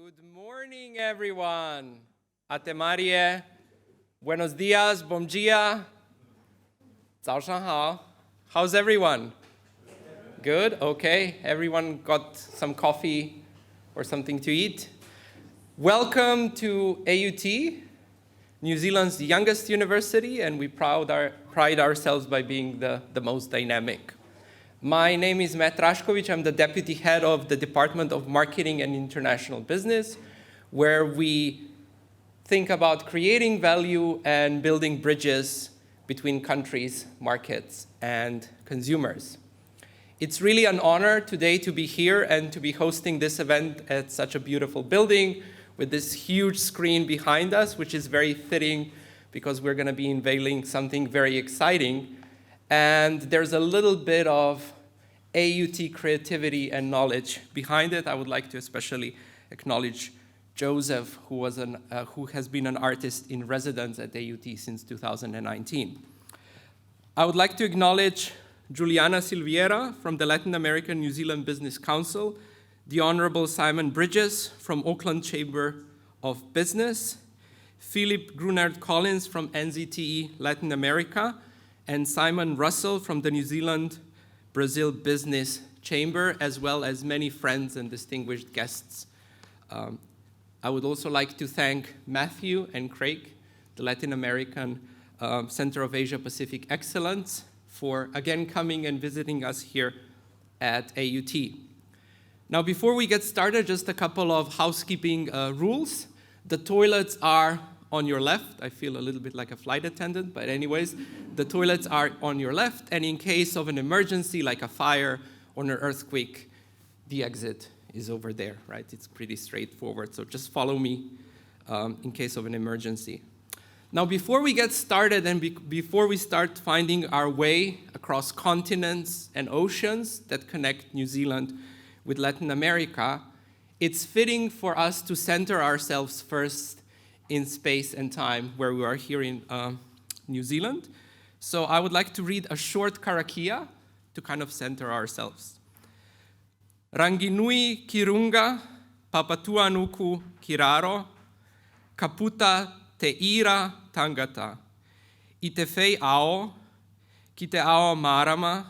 Good morning, everyone. Ate Marie, buenos dias, bom dia, 早上好. How's everyone? Good, okay. Everyone got some coffee or something to eat? Welcome to AUT, New Zealand's youngest university, and we pride ourselves by being the most dynamic. My name is Matt Rashkovich. I'm the deputy head of the Department of Marketing and International Business, where we think about creating value and building bridges between countries, markets, and consumers. It's really an honor today to be here and to be hosting this event at such a beautiful building with this huge screen behind us, which is very fitting because we're going to be unveiling something very exciting. And there's a little bit of AUT creativity and knowledge behind it. I would like to especially acknowledge Joseph, who has been an artist in residence at AUT since 2019. I would like to acknowledge Giuliana Silveira from the Latin American New Zealand Business Council, the Honorable Simon Bridges from Auckland Chamber of Business, Philipp Grunert Collins from NZTE Latin America, and Simon Russell from the New Zealand Brazil Business Chamber, as well as many friends and distinguished guests. I would also like to thank Matthew and Craig, the Latin American Center of Asia Pacific Excellence, for again coming and visiting us here at AUT. Now, before we get started, just a couple of housekeeping rules. The toilets are on your left. I feel a little bit like a flight attendant, but anyways, the toilets are on your left, and in case of an emergency like a fire or an earthquake, the exit is over there, right? It's pretty straightforward, so just follow me in case of an emergency. Now, before we get started and before we start finding our way across continents and oceans that connect New Zealand with Latin America, it's fitting for us to center ourselves first in space and time, where we are here in New Zealand. So I would like to read a short karakia to kind of center ourselves. Ranginui kirunga, papatua nuku kiraro, kaputa te ira tangata, I te whei ao, ki te ao marama,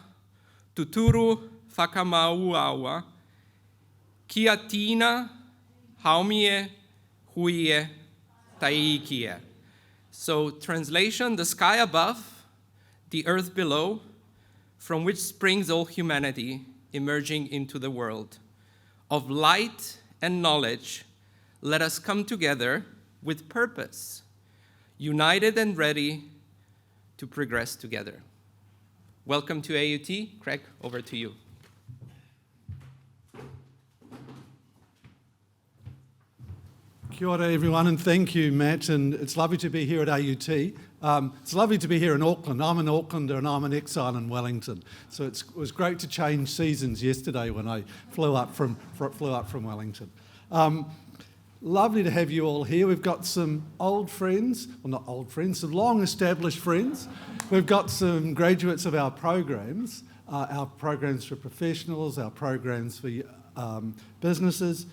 tuturu whakamauaua, kia tina, haumie, huie, taikia. So translation, the sky above, the earth below, from which springs all humanity emerging into the world. Of light and knowledge, let us come together with purpose, united and ready to progress together. Welcome to AUT. Craig, over to you. Kia ora everyone, and thank you, Matt, and it's lovely to be here at AUT. It's lovely to be here in Auckland. I'm an Aucklander and I'm an exile in Wellington, so it was great to change seasons yesterday when I flew up from Wellington. Lovely to have you all here. We've got some old friends, well not old friends, some long-established friends. We've got some graduates of our programs for professionals, our programs for businesses.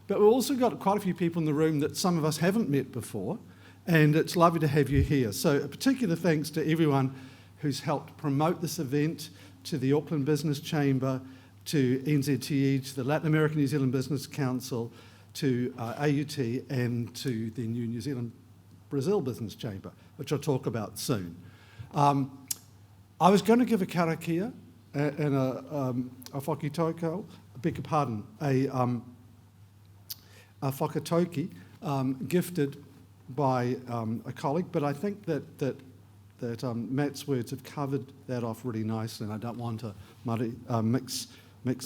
But we've also got quite a few people in the room that some of us haven't met before, and it's lovely to have you here. So a particular thanks to everyone who's helped promote this event, to the Auckland Business Chamber, to NZTE, to the Latin American New Zealand Business Council, to AUT, and to the New Zealand Brazil Business Chamber, which I'll talk about soon. I was going to give a karakia and a whakitoko, beg your pardon, a whakatoki gifted by a colleague, but I think that Matt's words have covered that off really nicely, and I don't want to mix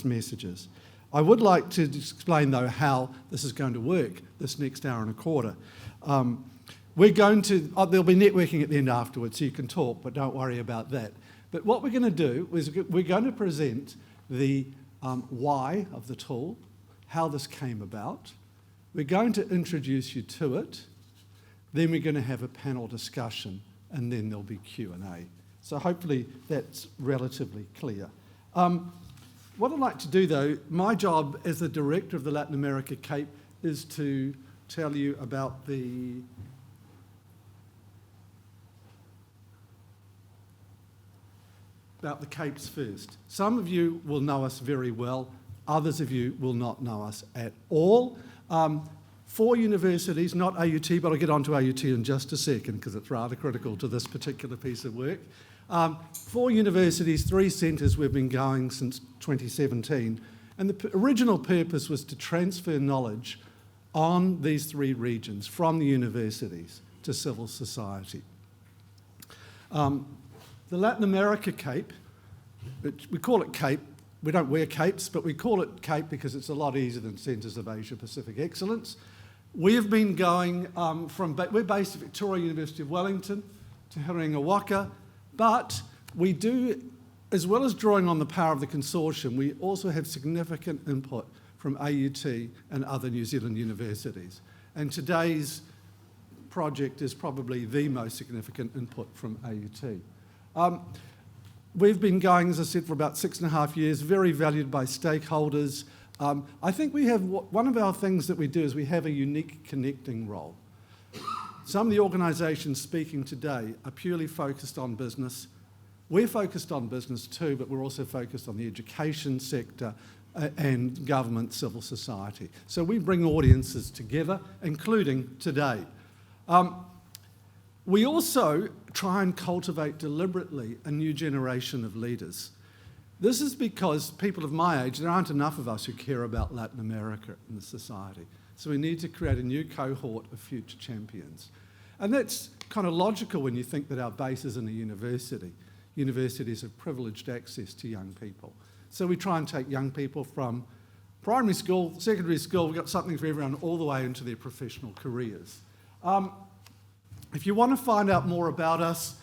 messages. I would like to explain, though, how this is going to work this next hour and a quarter. We're going to, there'll be networking at the end afterwards, so you can talk, but don't worry about that. But what we're going to do is we're going to present the why of the tool, how this came about. We're going to introduce you to it, then we're going to have a panel discussion, and then there'll be Q&A. So hopefully that's relatively clear. What I'd like to do, though, my job as the director of the Latin America Cape is to tell you about the Capes first. Some of you will know us very well, others of you will not know us at all. 4 universities, not AUT, but I'll get on to AUT in just a second because it's rather critical to this particular piece of work. 4 universities, 3 centres, we've been going since 2017, and the original purpose was to transfer knowledge on these 3 regions from the universities to civil society. The Latin America Cape, we call it Cape, we don't wear capes, but we call it Cape because it's a lot easier than Centres of Asia Pacific Excellence. We've been going we're based at Victoria University of Wellington to Haringa Waka, but we do, as well as drawing on the power of the consortium, we also have significant input from AUT and other New Zealand universities. And today's project is probably the most significant input from AUT. We've been going, as I said, for about 6.5 years, very valued by stakeholders. I think we have, one of our things that we do is we have a unique connecting role. Some of the organisations speaking today are purely focused on business. We're focused on business too, but we're also focused on the education sector and government, civil society. So we bring audiences together, including today. We also try and cultivate deliberately a new generation of leaders. This is because people of my age, there aren't enough of us who care about Latin America in the society. So we need to create a new cohort of future champions. And that's kind of logical when you think that our base is in a university. Universities have privileged access to young people. So we try and take young people from primary school, secondary school, we've got something for everyone, all the way into their professional careers. If you want to find out more about us,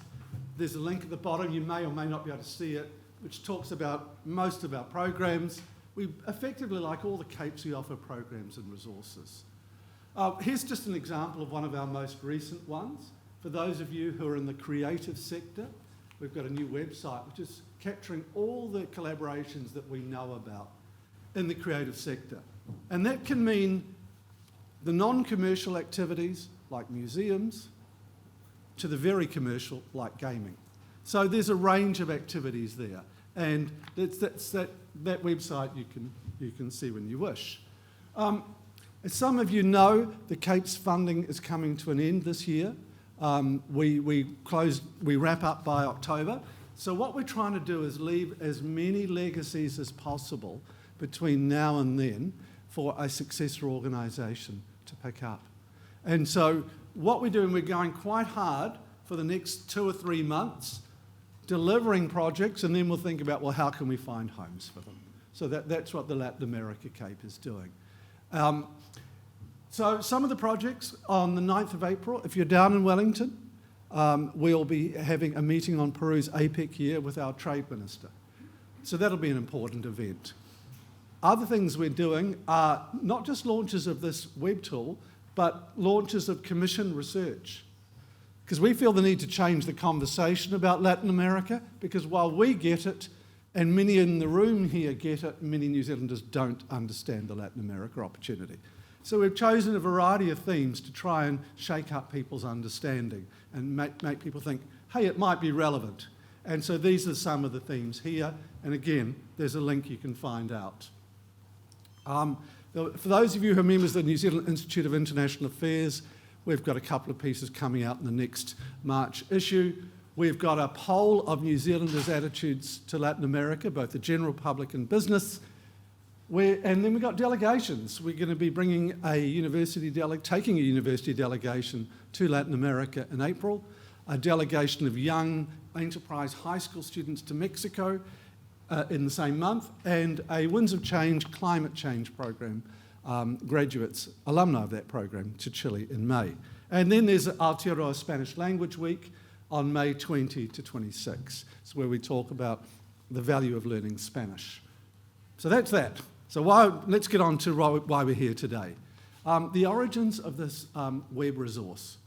there's a link at the bottom. You may or may not be able to see it, which talks about most of our programs. We effectively, like all the Capes, we offer programs and resources. Here's just an example of one of our most recent ones. For those of you who are in the creative sector, we've got a new website which is capturing all the collaborations that we know about in the creative sector. And that can mean the non-commercial activities like museums to the very commercial like gaming. So there's a range of activities there, and that's that website you can see when you wish. As some of you know, the Cape's funding is coming to an end this year. We wrap up by October. So what we're trying to do is leave as many legacies as possible between now and then for a successor organisation to pick up. And so what we're doing, we're going quite hard for the next 2 or 3 months, delivering projects, and then we'll think about, well, how can we find homes for them? So that's what the Latin America Cape is doing. So some of the projects on the 9th of April, if you're down in Wellington, we'll be having a meeting on Peru's APEC year with our Trade Minister. So that'll be an important event. Other things we're doing are not just launches of this web tool, but launches of commissioned research. Because we feel the need to change the conversation about Latin America, because while we get it, and many in the room here get it, many New Zealanders don't understand the Latin America opportunity. So we've chosen a variety of themes to try and shake up people's understanding and make people think, hey, it might be relevant. And so these are some of the themes here. And again, there's a link you can find out. For those of you who are members of the New Zealand Institute of International Affairs, we've got a couple of pieces coming out in the next March issue. We've got a poll of New Zealanders' attitudes to Latin America, both the general public and business. And then we've got delegations. We're going to be bringing taking a university delegation to Latin America in April, a delegation of young enterprise high school students to Mexico in the same month, and a Winds of Change climate change program, graduates, alumni of that program, to Chile in May. And then there's Aotearoa Spanish Language Week on May 20 to 26. It's where we talk about the value of learning Spanish. So that's that. So let's get on to why we're here today. The origins of this web resource.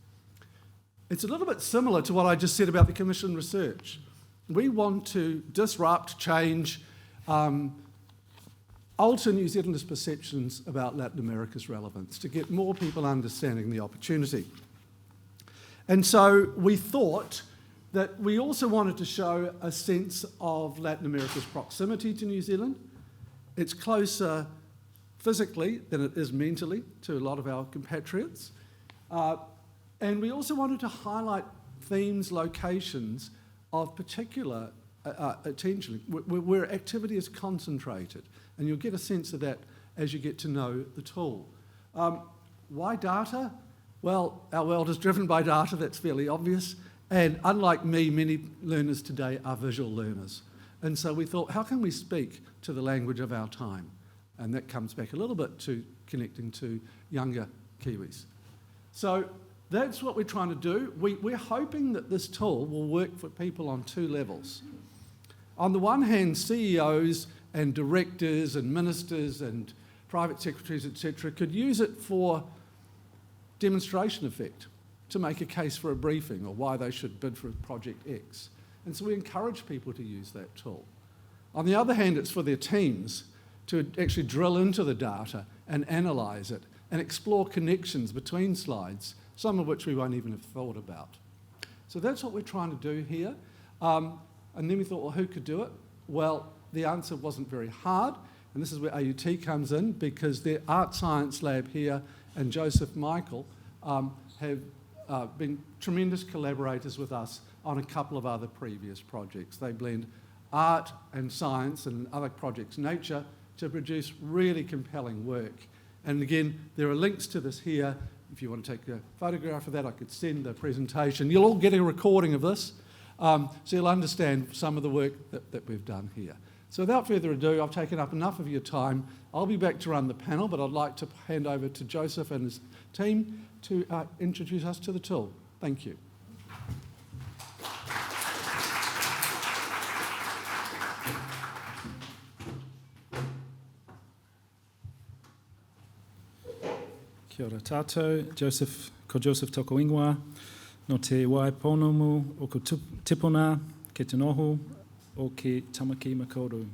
It's a little bit similar to what I just said about the commissioned research. We want to disrupt, change, alter New Zealanders' perceptions about Latin America's relevance, to get more people understanding the opportunity. And so we thought that we also wanted to show a sense of Latin America's proximity to New Zealand. It's closer physically than it is mentally to a lot of our compatriots. And we also wanted to highlight themes, locations of particular attention, where activity is concentrated. And you'll get a sense of that as you get to know the tool. Why data? Well, our world is driven by data, that's fairly obvious. And unlike me, many learners today are visual learners. And so we thought, how can we speak to the language of our time? And that comes back a little bit to connecting to younger Kiwis. So that's what we're trying to do. We're hoping that this tool will work for people on two levels. On the one hand, CEOs and directors and ministers and private secretaries, etc., could use it for demonstration effect, to make a case for a briefing or why they should bid for Project X. And so we encourage people to use that tool. On the other hand, it's for their teams to actually drill into the data and analyse it and explore connections between slides, some of which we won't even have thought about. So that's what we're trying to do here. And then we thought, well, who could do it? Well, the answer wasn't very hard, and this is where AUT comes in, because their art science lab here and Joseph Michael have been tremendous collaborators with us on a couple of other previous projects. They blend art and science and other projects, nature, to produce really compelling work. And again, there are links to this here. If you want to take a photograph of that, I could send the presentation. You'll all get a recording of this, so you'll understand some of the work that we've done here. So without further ado, I've taken up enough of your time. I'll be back to run the panel, but I'd like to hand over to Joseph and his team to introduce us to the tool. Thank you. Kia ora tātou, ko Joseph toko ingoa, no te waiponomu o ko tipuna, ke te noho, o ke tamaki makauru.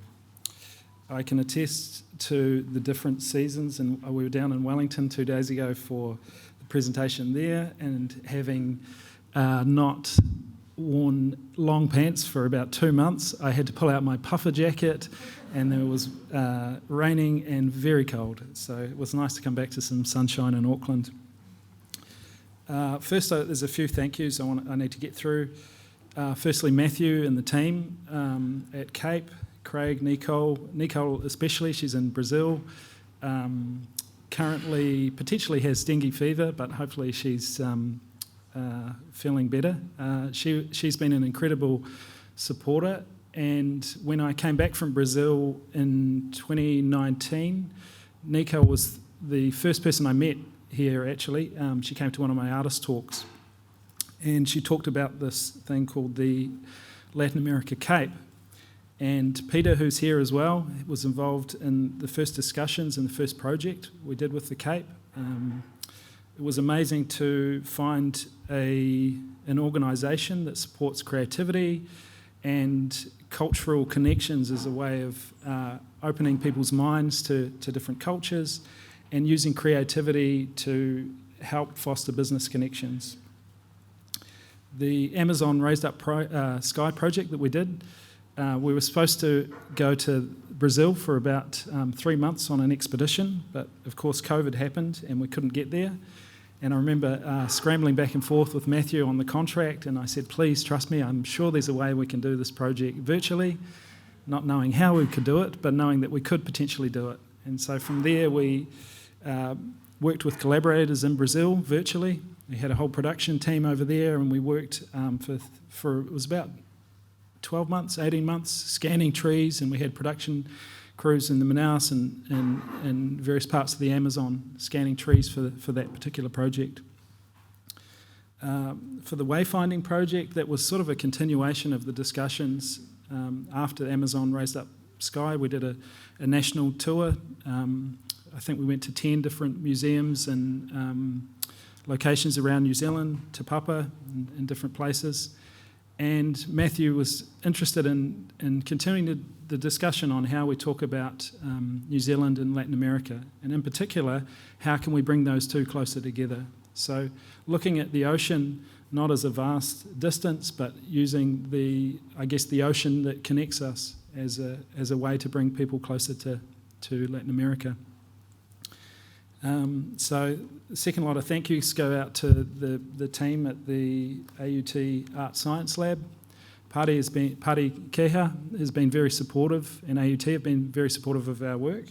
I can attest to the different seasons, and we were down in Wellington 2 days ago for the presentation there, and having not worn long pants for about 2 months, I had to pull out my puffer jacket, and it was raining and very cold, so it was nice to come back to some sunshine in Auckland. First, there's a few thank yous I need to get through. Firstly, Matthew and the team at Cape, Craig, Nicole especially, she's in Brazil, currently potentially has dengue fever, but hopefully she's feeling better. She's been an incredible supporter, and when I came back from Brazil in 2019, Nicole was the first person I met here actually. She came to one of my artist talks, and she talked about this thing called the Latin America Cape. And Peter, who's here as well, was involved in the first discussions and the first project we did with the Cape. It was amazing to find an organisation that supports creativity and cultural connections as a way of opening people's minds to different cultures and using creativity to help foster business connections. The Amazon Raised Up Sky project that we did, we were supposed to go to Brazil for about 3 months on an expedition, but of course COVID happened and we couldn't get there. And I remember scrambling back and forth with Matthew on the contract, and I said, please trust me, I'm sure there's a way we can do this project virtually, not knowing how we could do it, but knowing that we could potentially do it. And so from there we worked with collaborators in Brazil virtually. We had a whole production team over there, and we worked for it was about 12 months, 18 months, scanning trees, and we had production crews in the Manaus and various parts of the Amazon scanning trees for that particular project. For the Wayfinding project, that was sort of a continuation of the discussions after Amazon Raised Up Sky. We did a national tour. I think we went to 10 different museums and locations around New Zealand, Te Papa, and different places. And Matthew was interested in continuing the discussion on how we talk about New Zealand and Latin America, and in particular, how can we bring those two closer together. So looking at the ocean not as a vast distance, but using the ocean that connects us as a way to bring people closer to Latin America. So the second lot of thank yous go out to the team at the AUT Art Science Lab. Pari Keha has been very supportive, and AUT have been very supportive of our work.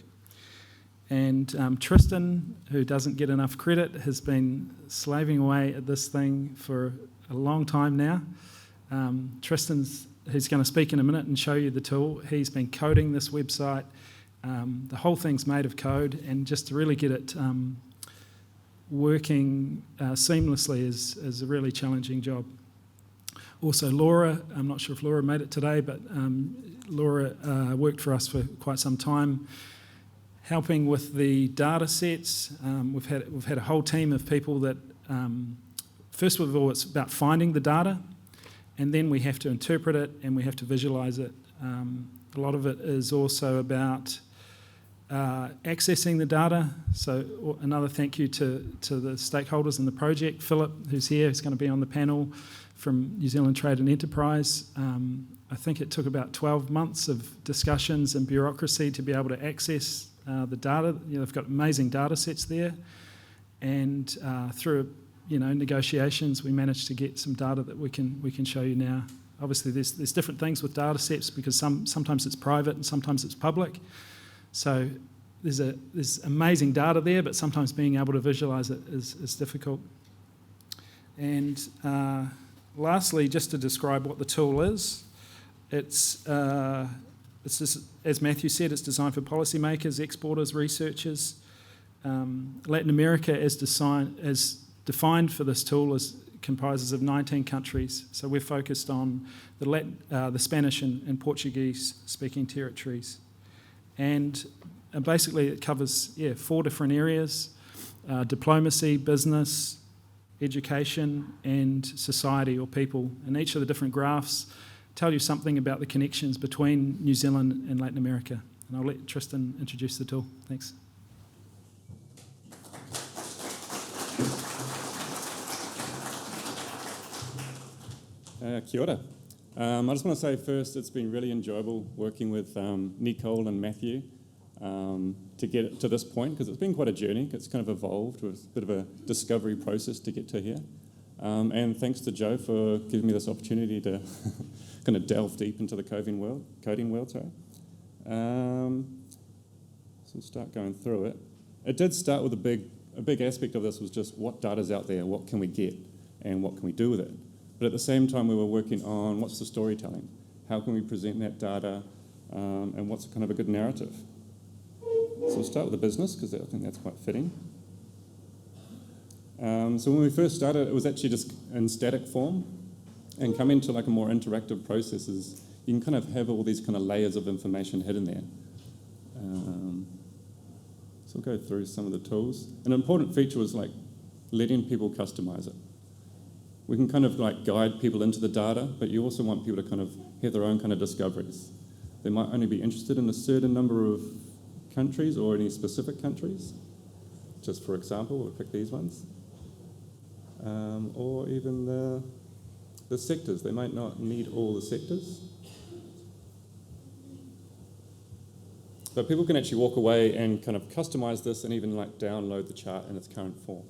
And Tristan, who doesn't get enough credit, has been slaving away at this thing for a long time now. Tristan's, who's going to speak in a minute and show you the tool, he's been coding this website. The whole thing's made of code, and just to really get it working seamlessly is a really challenging job. Also Laura, I'm not sure if Laura made it today, but Laura worked for us for quite some time, helping with the data sets. We've had a whole team of people that, first of all, it's about finding the data, and then we have to interpret it and we have to visualize it. A lot of it is also about accessing the data. So another thank you to the stakeholders in the project. Philipp, who's here, who's going to be on the panel from New Zealand Trade and Enterprise. I think it took about 12 months of discussions and bureaucracy to be able to access the data. They've got amazing data sets there, and through negotiations, we managed to get some data that we can show you now. Obviously, there's different things with data sets because sometimes it's private and sometimes it's public. So there's amazing data there, but sometimes being able to visualise it is difficult. And lastly, just to describe what the tool is, it's just, as Matthew said, it's designed for policymakers, exporters, researchers. Latin America, as defined for this tool, comprises of 19 countries. So we're focused on the Spanish and Portuguese-speaking territories. And basically it covers 4 different areas: diplomacy, business, education, and society or people. And each of the different graphs tell you something about the connections between New Zealand and Latin America. And I'll let Tristan introduce the tool. Thanks. Kia ora. I just want to say first, it's been really enjoyable working with Nicole and Matthew to get it to this point, because it's been quite a journey. It's kind of evolved with a bit of a discovery process to get to here. And thanks to Joe for giving me this opportunity to kind of delve deep into the coding world. So we'll start going through it. It did start with a big aspect of this was just what data's out there, what can we get, and what can we do with it. But at the same time, we were working on what's the storytelling? How can we present that data, and what's kind of a good narrative? So we'll start with the business, because I think that's quite fitting. So when we first started, it was actually just in static form, and coming to like a more interactive processes, you can kind of have all these kind of layers of information hidden there. So we'll go through some of the tools. An important feature was like letting people customize it. We can kind of like guide people into the data, but you also want people to kind of have their own kind of discoveries. They might only be interested in a certain number of countries or any specific countries. Just for example, we'll pick these ones. Or even the sectors. They might not need all the sectors. But people can actually walk away and kind of customize this and even like download the chart in its current form,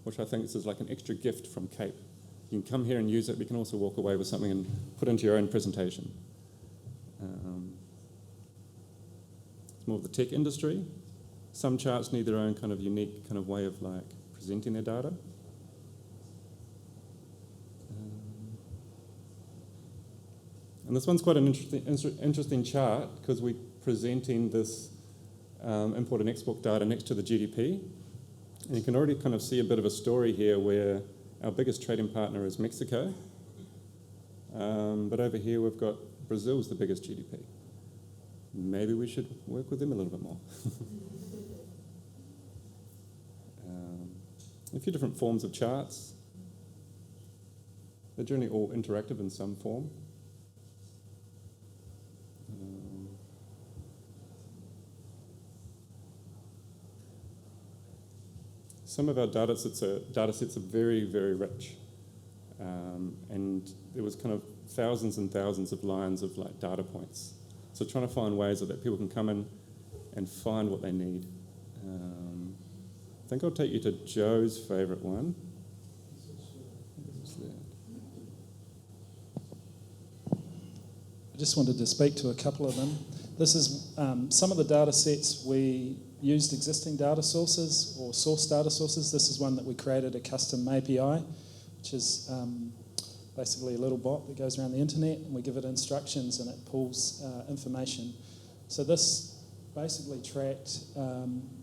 which I think this is like an extra gift from Cape. You can come here and use it, but you can also walk away with something and put into your own presentation. It's more of the tech industry. Some charts need their own kind of unique kind of way of like presenting their data. And this one's quite an interesting chart because we're presenting this import and export data next to the GDP. And you can already kind of see a bit of a story here where our biggest trading partner is Mexico. But over here we've got Brazil's the biggest GDP. Maybe we should work with them a little bit more. A few different forms of charts. They're generally all interactive in some form. Some of our data sets are very, very rich. And there was kind of thousands and thousands of lines of like data points. So trying to find ways that people can come in and find what they need. I think I'll take you to Joe's favourite one. I just wanted to speak to a couple of them. This is some of the data sets we used existing data sources or source data sources. This is one that we created a custom API, which is basically a little bot that goes around the internet, and we give it instructions and it pulls information. So this basically tracked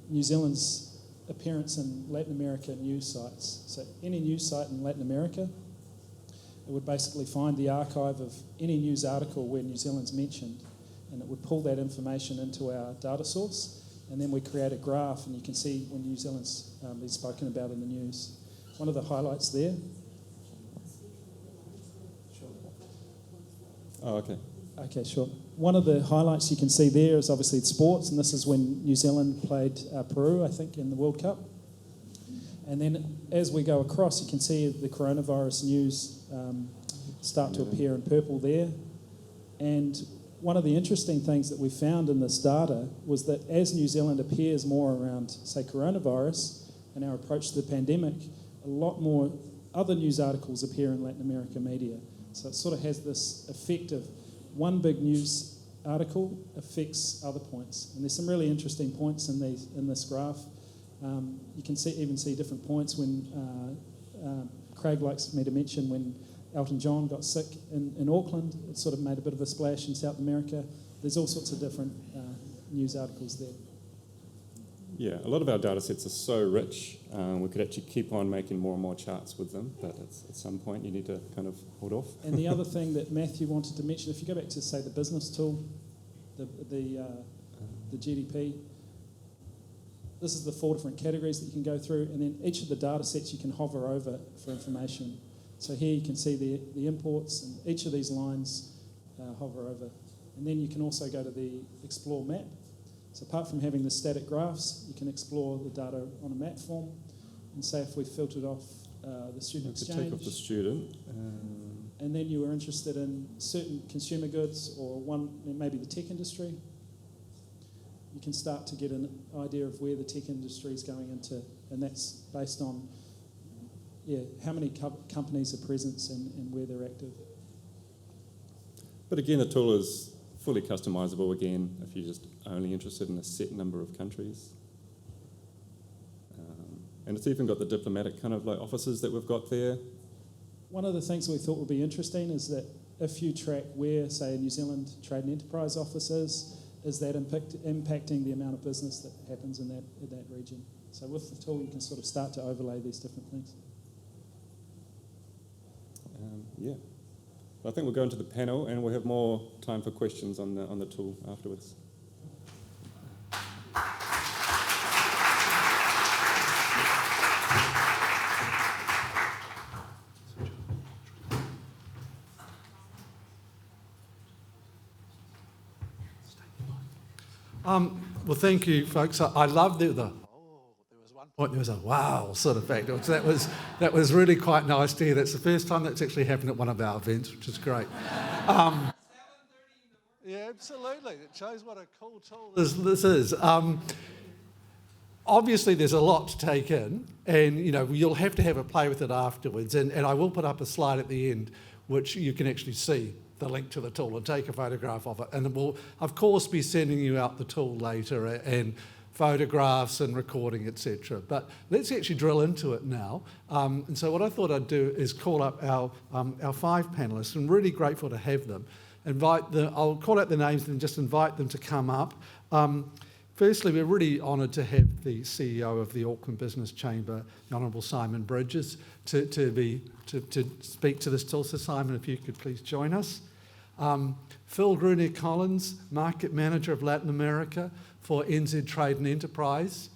New Zealand's appearance in Latin America news sites. So any news site in Latin America, it would basically find the archive of any news article where New Zealand's mentioned, and it would pull that information into our data source, and then we create a graph, and you can see when New Zealand's been spoken about in the news. One of the highlights there. Oh, okay. Okay, sure. One of the highlights you can see there is obviously sports, and this is when New Zealand played Peru, I think, in the World Cup. And then as we go across, you can see the coronavirus news start to appear in purple there. And one of the interesting things that we found in this data was that as New Zealand appears more around, say, coronavirus and our approach to the pandemic, a lot more other news articles appear in Latin America media. So it sort of has this effect of one big news article affects other points. And there's some really interesting points in this graph. You can even see different points when Craig likes me to mention when Elton John got sick in Auckland. It sort of made a bit of a splash in South America. There's all sorts of different news articles there. Yeah, a lot of our data sets are so rich, we could actually keep on making more and more charts with them, but at some point you need to kind of hold off. And the other thing that Matthew wanted to mention, if you go back to, say, the business tool, the GDP, this is the 4 different categories that you can go through, and then each of the data sets you can hover over for information. So here you can see the imports, and each of these lines hover over. And then you can also go to the Explore map. So apart from having the static graphs, you can explore the data on a map form. And say if we filtered off the student exchange. Take off the student. And then you were interested in certain consumer goods or maybe the tech industry, you can start to get an idea of where the tech industry is going into. And that's based on how many companies are present and where they're active. But again, the tool is fully customizable again if you're just only interested in a set number of countries. And it's even got the diplomatic kind of like offices that we've got there. One of the things we thought would be interesting is that if you track where, say, a New Zealand Trade and Enterprise office is that impacting the amount of business that happens in that region. So with the tool, you can sort of start to overlay these different things. I think we'll go into the panel and we'll have more time for questions on the tool afterwards. Well, thank you, folks. I love there was one point there was a wow sort of fact. That was really quite nice to hear. That's the first time that's actually happened at one of our events, which is great. Yeah, absolutely. It shows what a cool tool this is. Obviously, there's a lot to take in, and you'll have to have a play with it afterwards. And I will put up a slide at the end, which you can actually see the link to the tool and take a photograph of it. And we'll, of course, be sending you out the tool later and photographs and recording, etc. But let's actually drill into it now. And so what I thought I'd do is call up our 5 panellists. I'm really grateful to have them. I'll call out the names and just invite them to come up. Firstly, we're really honoured to have the CEO of the Auckland Business Chamber, the Honourable Simon Bridges, to speak to this tool. So Simon, if you could please join us. Phil Grunert-Collins, Market Manager of Latin America for NZ Trade and Enterprise.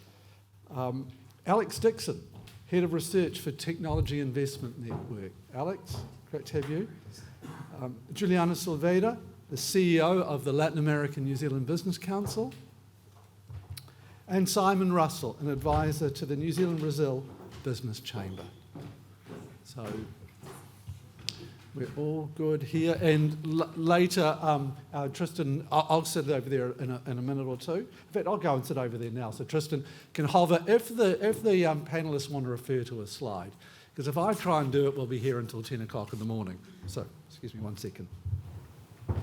Alex Dickson, Head of Research for Technology Investment Network. Alex, Great to have you. Giuliana Silveira, the CEO of the Latin American New Zealand Business Council. And Simon Russell, an advisor to the New Zealand Brazil Business Chamber. So we're all good here. And later, Tristan, I'll sit over there in a minute or two. In fact, I'll go and sit over there now. So Tristan can hover if the panellists want to refer to a slide. Because if I try and do it, we'll be here until 10 o'clock in the morning. So, excuse me 1 second. Do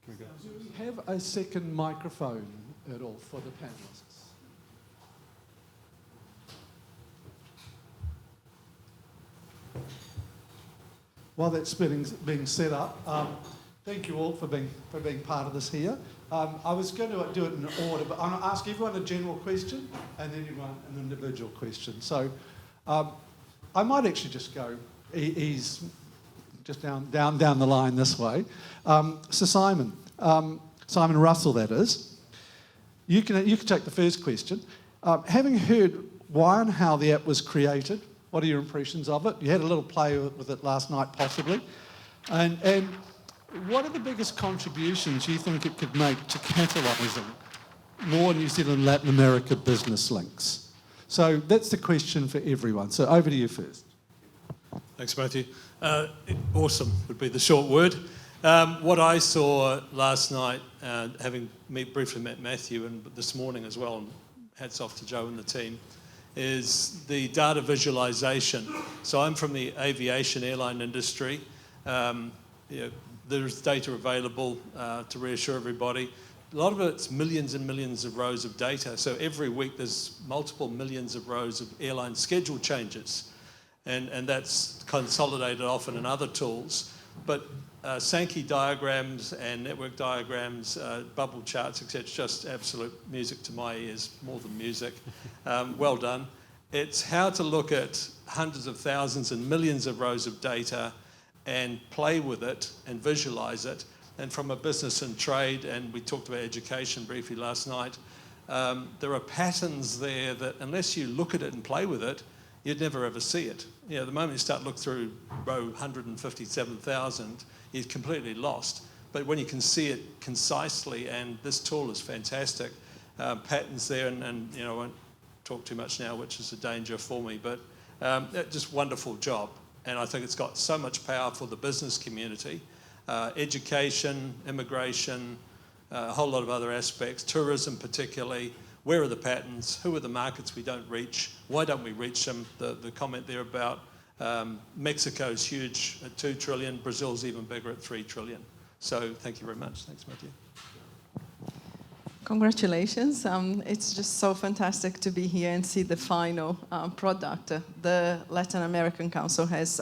we have a second microphone at all for the panellists? While that's being set up, thank you all for being part of this here. I was going to do it in order, but I'm going to ask everyone a general question and then everyone an individual question. So I might actually just go ease just down the line this way. So Simon Russell, that is. You can take the first question. Having heard why and how the app was created, what are your impressions of it? You had a little play with it last night, possibly. And what are the biggest contributions you think it could make to catalysing more New Zealand Latin America business links? So that's the question for everyone. So over to you first. Thanks, Matthew. Awesome would be the short word. What I saw last night, having briefly met Matthew and this morning as well, and hats off to Joe and the team, is the data visualization. So I'm from the aviation airline industry. There's data available to reassure everybody. A lot of it's millions and millions of rows of data. So every week there's multiple millions of rows of airline schedule changes. And that's consolidated often in other tools. But Sankey diagrams and network diagrams, bubble charts, etc., just absolute music to my ears, more than music. Well done. It's how to look at hundreds of thousands and millions of rows of data and play with it and visualize it. And from a business and trade, and we talked about education briefly last night, there are patterns there that unless you look at it and play with it, you'd never ever see it. The moment you start look through row 157,000, you're completely lost. But when you can see it concisely, and this tool is fantastic, patterns there, and I won't talk too much now, which is a danger for me, but just wonderful job. And I think it's got so much power for the business community, education, immigration, a whole lot of other aspects, tourism particularly. Where are the patterns? Who are the markets we don't reach? Why don't we reach them? The comment there about Mexico's huge at 2 trillion, Brazil's even bigger at 3 trillion. So thank you very much. Thanks, Matthew. Congratulations. It's just so fantastic to be here and see the final product. The Latin American Council has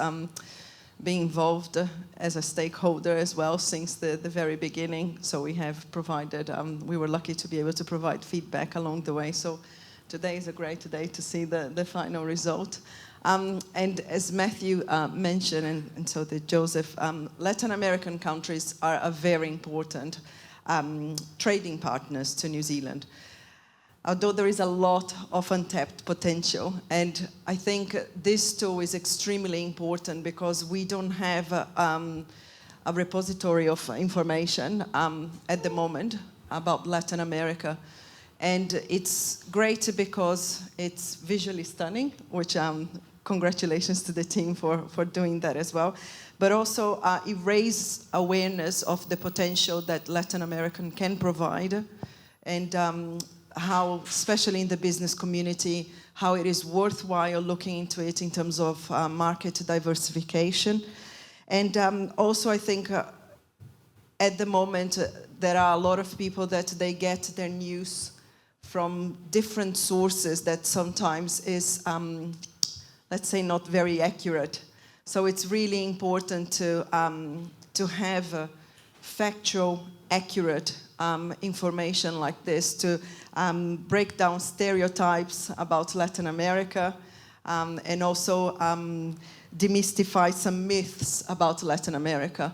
been involved as a stakeholder as well since the very beginning. So we have provided, we were lucky to be able to provide feedback along the way. So today is a great day to see the final result. And as Matthew mentioned, and so did Joseph, Latin American countries are a very important trading partners to New Zealand. Although there is a lot of untapped potential, and I think this tool is extremely important because we don't have a repository of information at the moment about Latin America. And it's great because it's visually stunning, which congratulations to the team for doing that as well. But also it raises awareness of the potential that Latin American can provide, and how, especially in the business community, how it is worthwhile looking into it in terms of market diversification. And also I think at the moment there are a lot of people that they get their news from different sources that sometimes is, let's say, not very accurate. So it's really important to have factual, accurate information like this, to break down stereotypes about Latin America, and also demystify some myths about Latin America.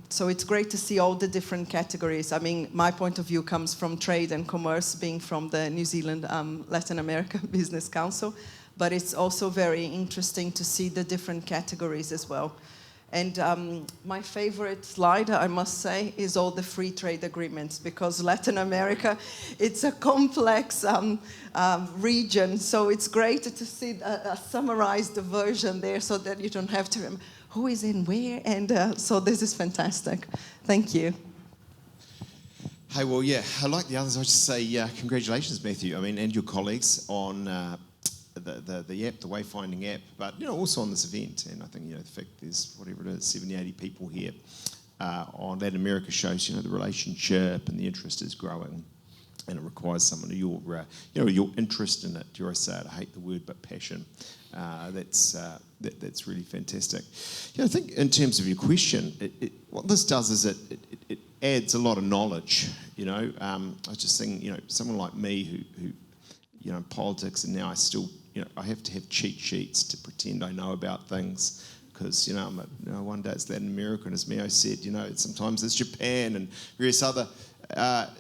So it's great to see all the different categories. I mean, my point of view comes from trade and commerce, being from the New Zealand Latin America Business Council. but it's also very interesting to see the different categories as well. And my favorite slide, I must say, is all the free trade agreements, because Latin America, it's a complex region, so it's great to see a summarized version there so that you don't have to remember who is in where, and so this is fantastic. Thank you. Hey, well, yeah, like the others, I just say congratulations, Matthew. I mean, and your colleagues on the app, the Wayfinding app, but also on this event. And I think the fact there's whatever it is, 70, 80 people here on Latin America shows the relationship and the interest is growing, and it requires someone of your your interest in it. Dare I say it? I hate the word, but passion. That's really fantastic. I think in terms of your question, what this does is it adds a lot of knowledge. I was just thinking, someone like me who in politics, and now I still, I have to have cheat sheets to pretend I know about things, because one day it's Latin America, and as Mio said, sometimes it's Japan and various other.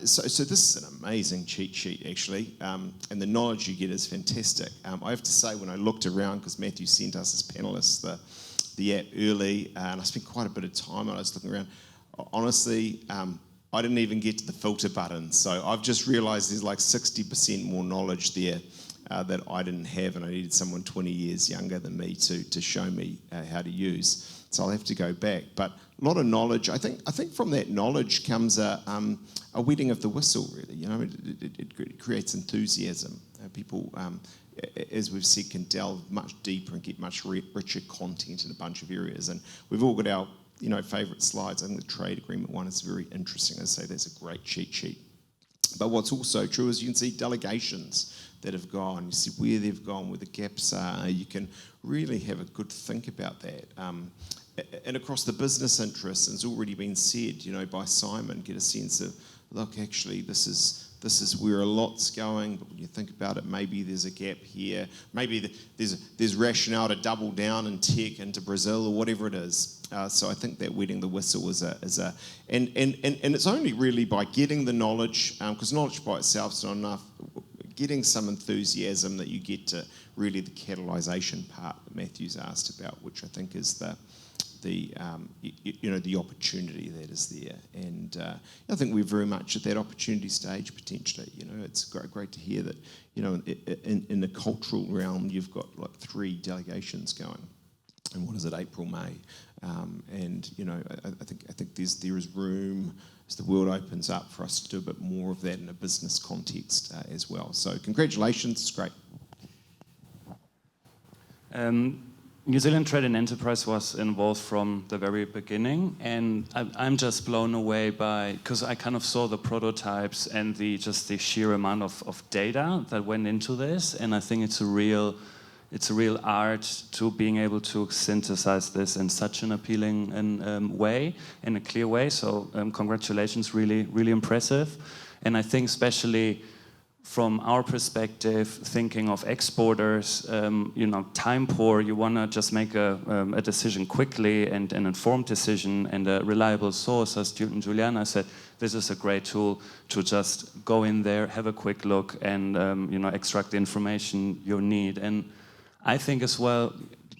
So this is an amazing cheat sheet, actually, and the knowledge you get is fantastic. I have to say, when I looked around, because Matthew sent us as panellists the app early, and I spent quite a bit of time on it. I was looking around. Honestly, I didn't even get to the filter button, so I've just realised there's like 60% more knowledge there that I didn't have, and I needed someone 20 years younger than me to show me how to use. So I'll have to go back. But a lot of knowledge. I think from that knowledge comes a wetting of the whistle, really. It creates enthusiasm. People, as we've said, can delve much deeper and get much richer content in a bunch of areas. And we've all got our favourite slides. I think the trade agreement one is very interesting. I say that's a great cheat sheet. But what's also true is you can see delegations that have gone. You see where they've gone, where the gaps are. You can really have a good think about that. And across the business interests, it's already been said, by Simon, get a sense of, look, actually, this is where a lot's going, but when you think about it, maybe there's a gap here. Maybe there's rationale to double down in tech into Brazil or whatever it is. So I think that wetting the whistle is and it's only really by getting the knowledge, because knowledge by itself is not enough. Getting some enthusiasm that you get to really the catalysation part that Matthew's asked about, which I think is the opportunity that is there. And I think we're very much at that opportunity stage potentially. It's great to hear that, in the cultural realm, you've got like 3 delegations going. And what is it, April, May? And I think there is room as the world opens up for us to do a bit more of that in a business context as well. So congratulations, it's great. New Zealand Trade and Enterprise was involved from the very beginning, and I'm just blown away because I kind of saw the prototypes and the sheer amount of data that went into this, and I think it's a real art to being able to synthesize this in such an appealing way, in a clear way. So congratulations, really, really impressive. And I think especially from our perspective, thinking of exporters, time poor, you want to just make a decision quickly and an informed decision and a reliable source. As Giuliana said, this is a great tool to just go in there, have a quick look, and extract the information you need. And I think as well,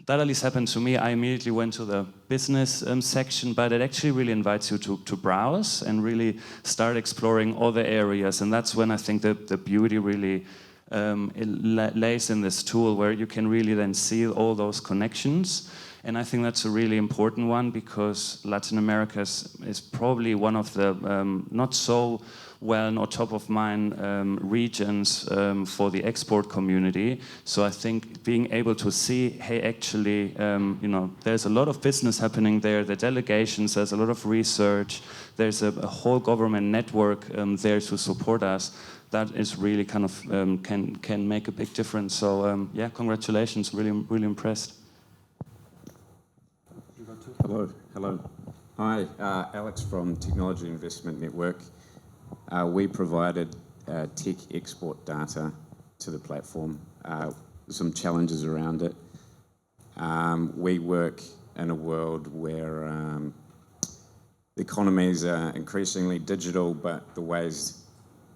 that at least happened to me. I immediately went to the business section, but it actually really invites you to browse and really start exploring other areas. And that's when I think the beauty really lays in this tool, where you can really then see all those connections. And I think that's a really important one, because Latin America is probably one of the not so well or top of mind regions for the export community. So I think being able to see, hey, actually, there's a lot of business happening there, the delegations, there's a lot of research, there's a whole government network there to support us. That is really kind of can make a big difference. So yeah, congratulations, really impressed. Hello. Hi, Alex from Technology Investment Network. We provided tech export data to the platform, some challenges around it. We work in a world where the economies are increasingly digital, but the ways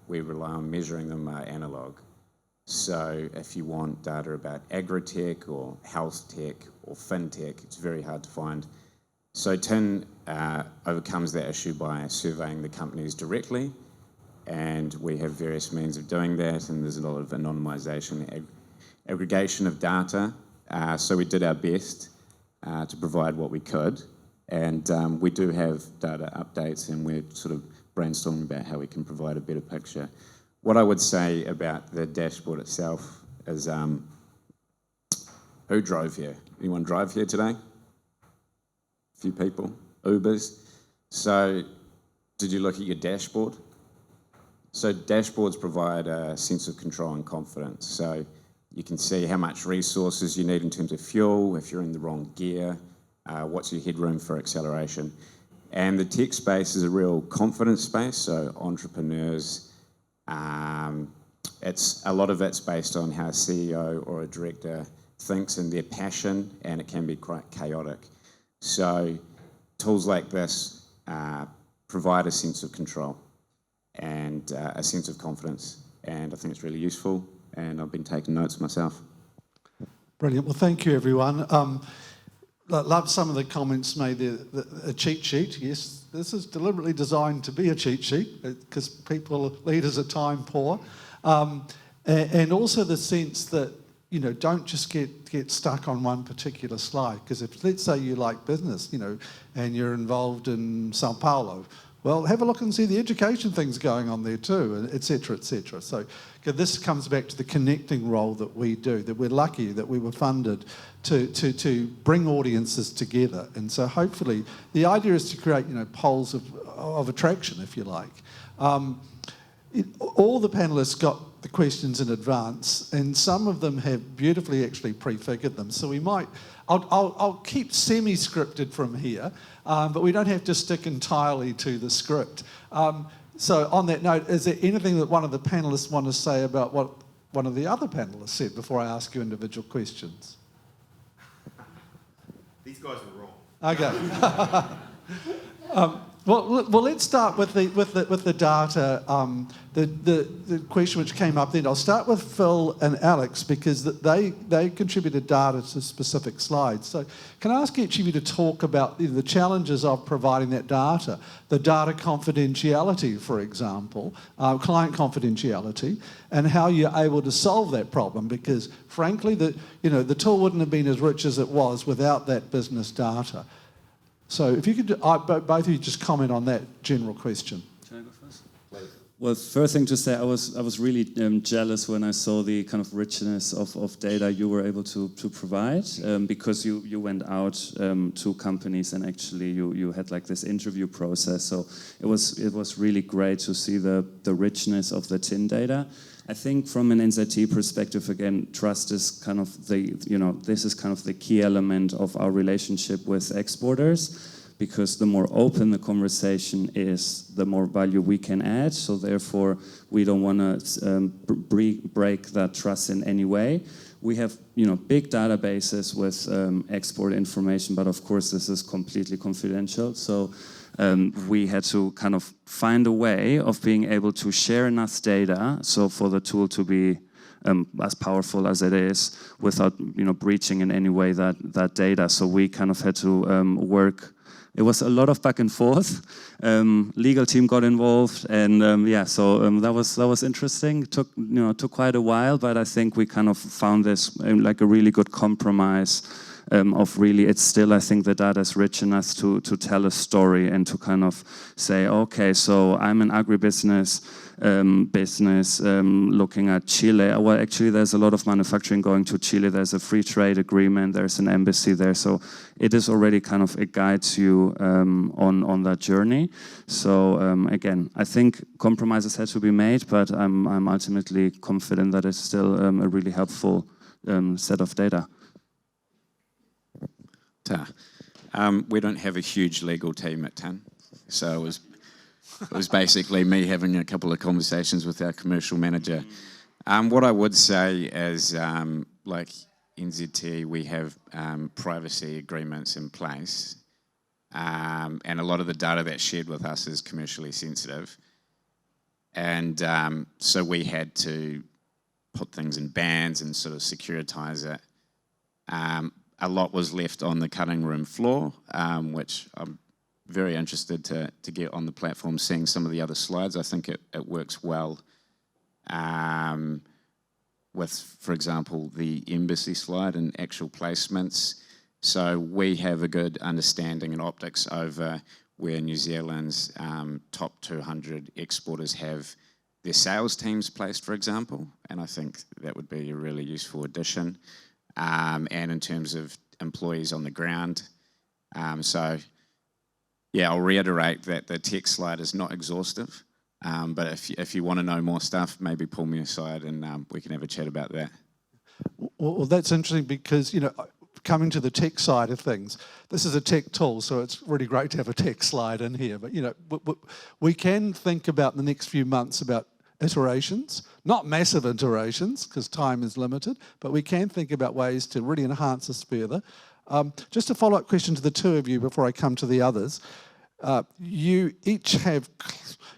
we rely on measuring them are analog. So if you want data about agri-tech or health tech or fintech, it's very hard to find. So TIN overcomes that issue by surveying the companies directly, and we have various means of doing that, and there's a lot of anonymisation, aggregation of data. So we did our best to provide what we could, and we do have data updates, and we're sort of brainstorming about how we can provide a better picture. What I would say about the dashboard itself is, who drove here? Anyone drive here today? A few people. Ubers. So, did you look at your dashboard? So dashboards provide a sense of control and confidence. So you can see how much resources you need in terms of fuel, if you're in the wrong gear, what's your headroom for acceleration. And the tech space is a real confidence space, so entrepreneurs, it's a lot of it's based on how a CEO or a director thinks and their passion, and it can be quite chaotic. So tools like this provide a sense of control and a sense of confidence, and I think it's really useful, and I've been taking notes myself. Brilliant. Well, thank you, everyone. Love some of the comments made there. A cheat sheet, yes, this is deliberately designed to be a cheat sheet because leaders are time poor. And also the sense that, don't just get stuck on one particular slide, because if, let's say you like business, and you're involved in Sao Paulo, well, have a look and see the education things going on there too, et cetera, et cetera. So this comes back to the connecting role that we do, that we're lucky that we were funded to bring audiences together. And so hopefully the idea is to create, poles of attraction, if you like. All the panellists got the questions in advance, and some of them have beautifully actually prefigured them. So I'll keep semi-scripted from here, but we don't have to stick entirely to the script. So on that note, is there anything that one of the panellists want to say about what one of the other panellists said before I ask you individual questions? These guys are wrong. Okay. Well, let's start with the data. The question which came up then. I'll start with Phil and Alex because they contributed data to specific slides. So can I ask each of you to talk about the challenges of providing that data, the data confidentiality, for example, client confidentiality, and how you're able to solve that problem? Because frankly, the tool wouldn't have been as rich as it was without that business data. So if you could, both of you just comment on that general question. Can I go first? Well, first thing to say, I was really jealous when I saw the kind of richness of data you were able to provide, because you went out to companies and actually you had like this interview process. So it was really great to see the richness of the TIN data. I think from an NZT perspective, again, trust is kind of this is kind of the key element of our relationship with exporters, because the more open the conversation is, the more value we can add. So therefore, we don't want to break that trust in any way. We have, big databases with export information, but of course, this is completely confidential. So we had to kind of find a way of being able to share enough data so for the tool to be as powerful as it is without breaching in any way that data. So we kind of had to work. It was a lot of back and forth. Legal team got involved, and that was interesting. It took quite a while, but I think we kind of found this like a really good compromise. Of really, it's still, I think the data is rich enough to tell a story and to kind of say, okay, so I'm an agribusiness business looking at Chile. Well, actually, there's a lot of manufacturing going to Chile. There's a free trade agreement. There's an embassy there. So it is already kind of, it guides you on that journey. So again, I think compromises had to be made, but I'm ultimately confident that it's still a really helpful set of data. We don't have a huge legal team at TIN, so it was basically me having a couple of conversations with our commercial manager. What I would say is, like NZT, we have privacy agreements in place, and a lot of the data that's shared with us is commercially sensitive, and so we had to put things in bands and sort of securitize it. A lot was left on the cutting room floor, which I'm very interested to get on the platform, seeing some of the other slides. I think it works well with, for example, the embassy slide and actual placements. So we have a good understanding and optics over where New Zealand's top 200 exporters have their sales teams placed, for example, and I think that would be a really useful addition. And in terms of employees on the ground. So, yeah, I'll reiterate that the tech slide is not exhaustive, but if you want to know more stuff, maybe pull me aside and we can have a chat about that. Well, that's interesting because, coming to the tech side of things, this is a tech tool, so it's really great to have a tech slide in here. But, we can think about the next few months about iterations, not massive iterations because time is limited, but we can think about ways to really enhance this further. Just a follow-up question to the two of you before I come to the others. You each have,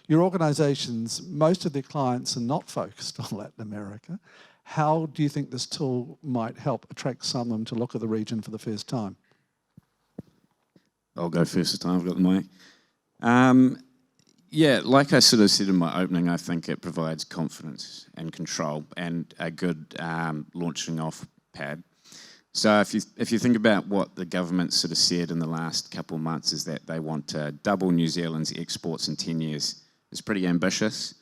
your organisations, most of their clients are not focused on Latin America. How do you think this tool might help attract some of them to look at the region for the first time? I'll go first this time, I've got the mic. Yeah, like I sort of said in my opening, I think it provides confidence and control and a good launching off pad. So if you think about what the government sort of said in the last couple of months is that they want to double New Zealand's exports in 10 years. It's pretty ambitious.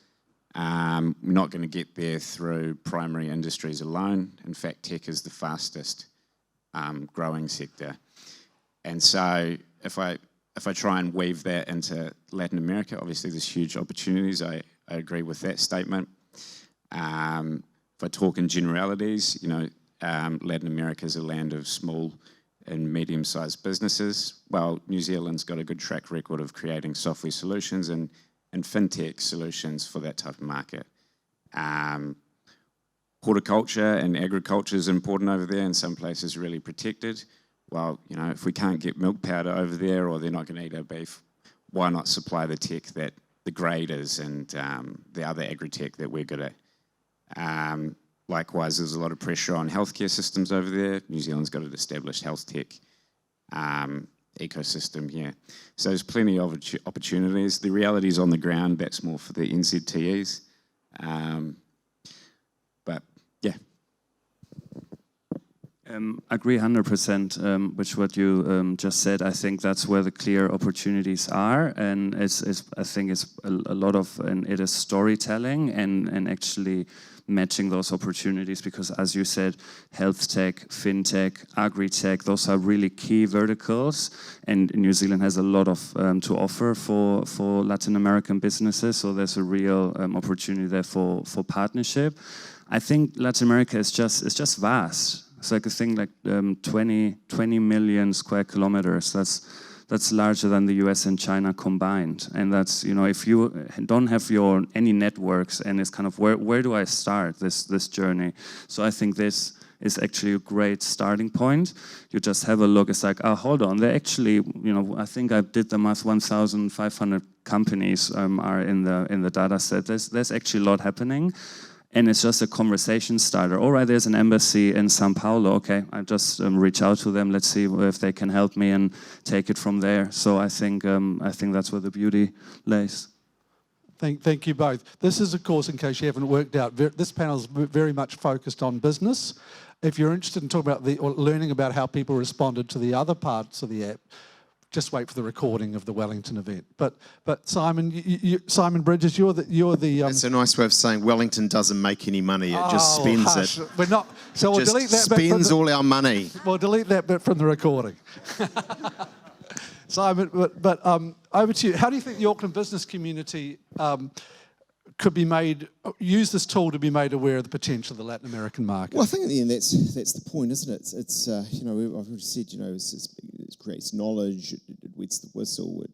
We're not going to get there through primary industries alone. In fact, tech is the fastest growing sector. And so if I try and weave that into Latin America, obviously there's huge opportunities. I agree with that statement. If I talk in generalities, Latin America is a land of small and medium-sized businesses. Well, New Zealand's got a good track record of creating software solutions and fintech solutions for that type of market. Horticulture and agriculture is important over there, in some places really protected. Well, if we can't get milk powder over there or they're not going to eat our beef, why not supply the tech that the graders and the other agri-tech that we're good at? Likewise, there's a lot of pressure on healthcare systems over there. New Zealand's got an established health tech ecosystem here. So there's plenty of opportunities. The reality is on the ground, that's more for the NZTEs. But yeah. I agree 100% with what you just said. I think that's where the clear opportunities are, and I think it's a lot of, and it is storytelling and actually matching those opportunities, because as you said, health tech, fintech, agri-tech, those are really key verticals, and New Zealand has a lot of to offer for Latin American businesses, so there's a real opportunity there for partnership. I think Latin America is just vast. It's like a thing like 20 million square kilometers. That's larger than the US and China combined. And that's, if you don't have any networks, and it's kind of where do I start this journey? So I think this is actually a great starting point. You just have a look. It's like, oh, hold on. They actually, I think I did the math. 1,500 companies are in the data set. There's actually a lot happening. And it's just a conversation starter. All right, there's an embassy in Sao Paulo. Okay, I just reach out to them. Let's see if they can help me and take it from there. So I think that's where the beauty lays. Thank you both. This is, of course, in case you haven't worked out, this panel is very much focused on business. If you're interested in talking about or learning about how people responded to the other parts of the app, just wait for the recording of the Wellington event. But Simon, Simon Bridges, you're the. That's a nice way of saying Wellington doesn't make any money. It just spends it. We're not. So we'll delete that bit. Spends all our money. We'll delete that bit from the recording. Simon, but over to you. How do you think the Auckland business community could be use this tool to be made aware of the potential of the Latin American market? Well, I think in the end that's the point, isn't it? It's I've already said, it creates knowledge, it wets the whistle,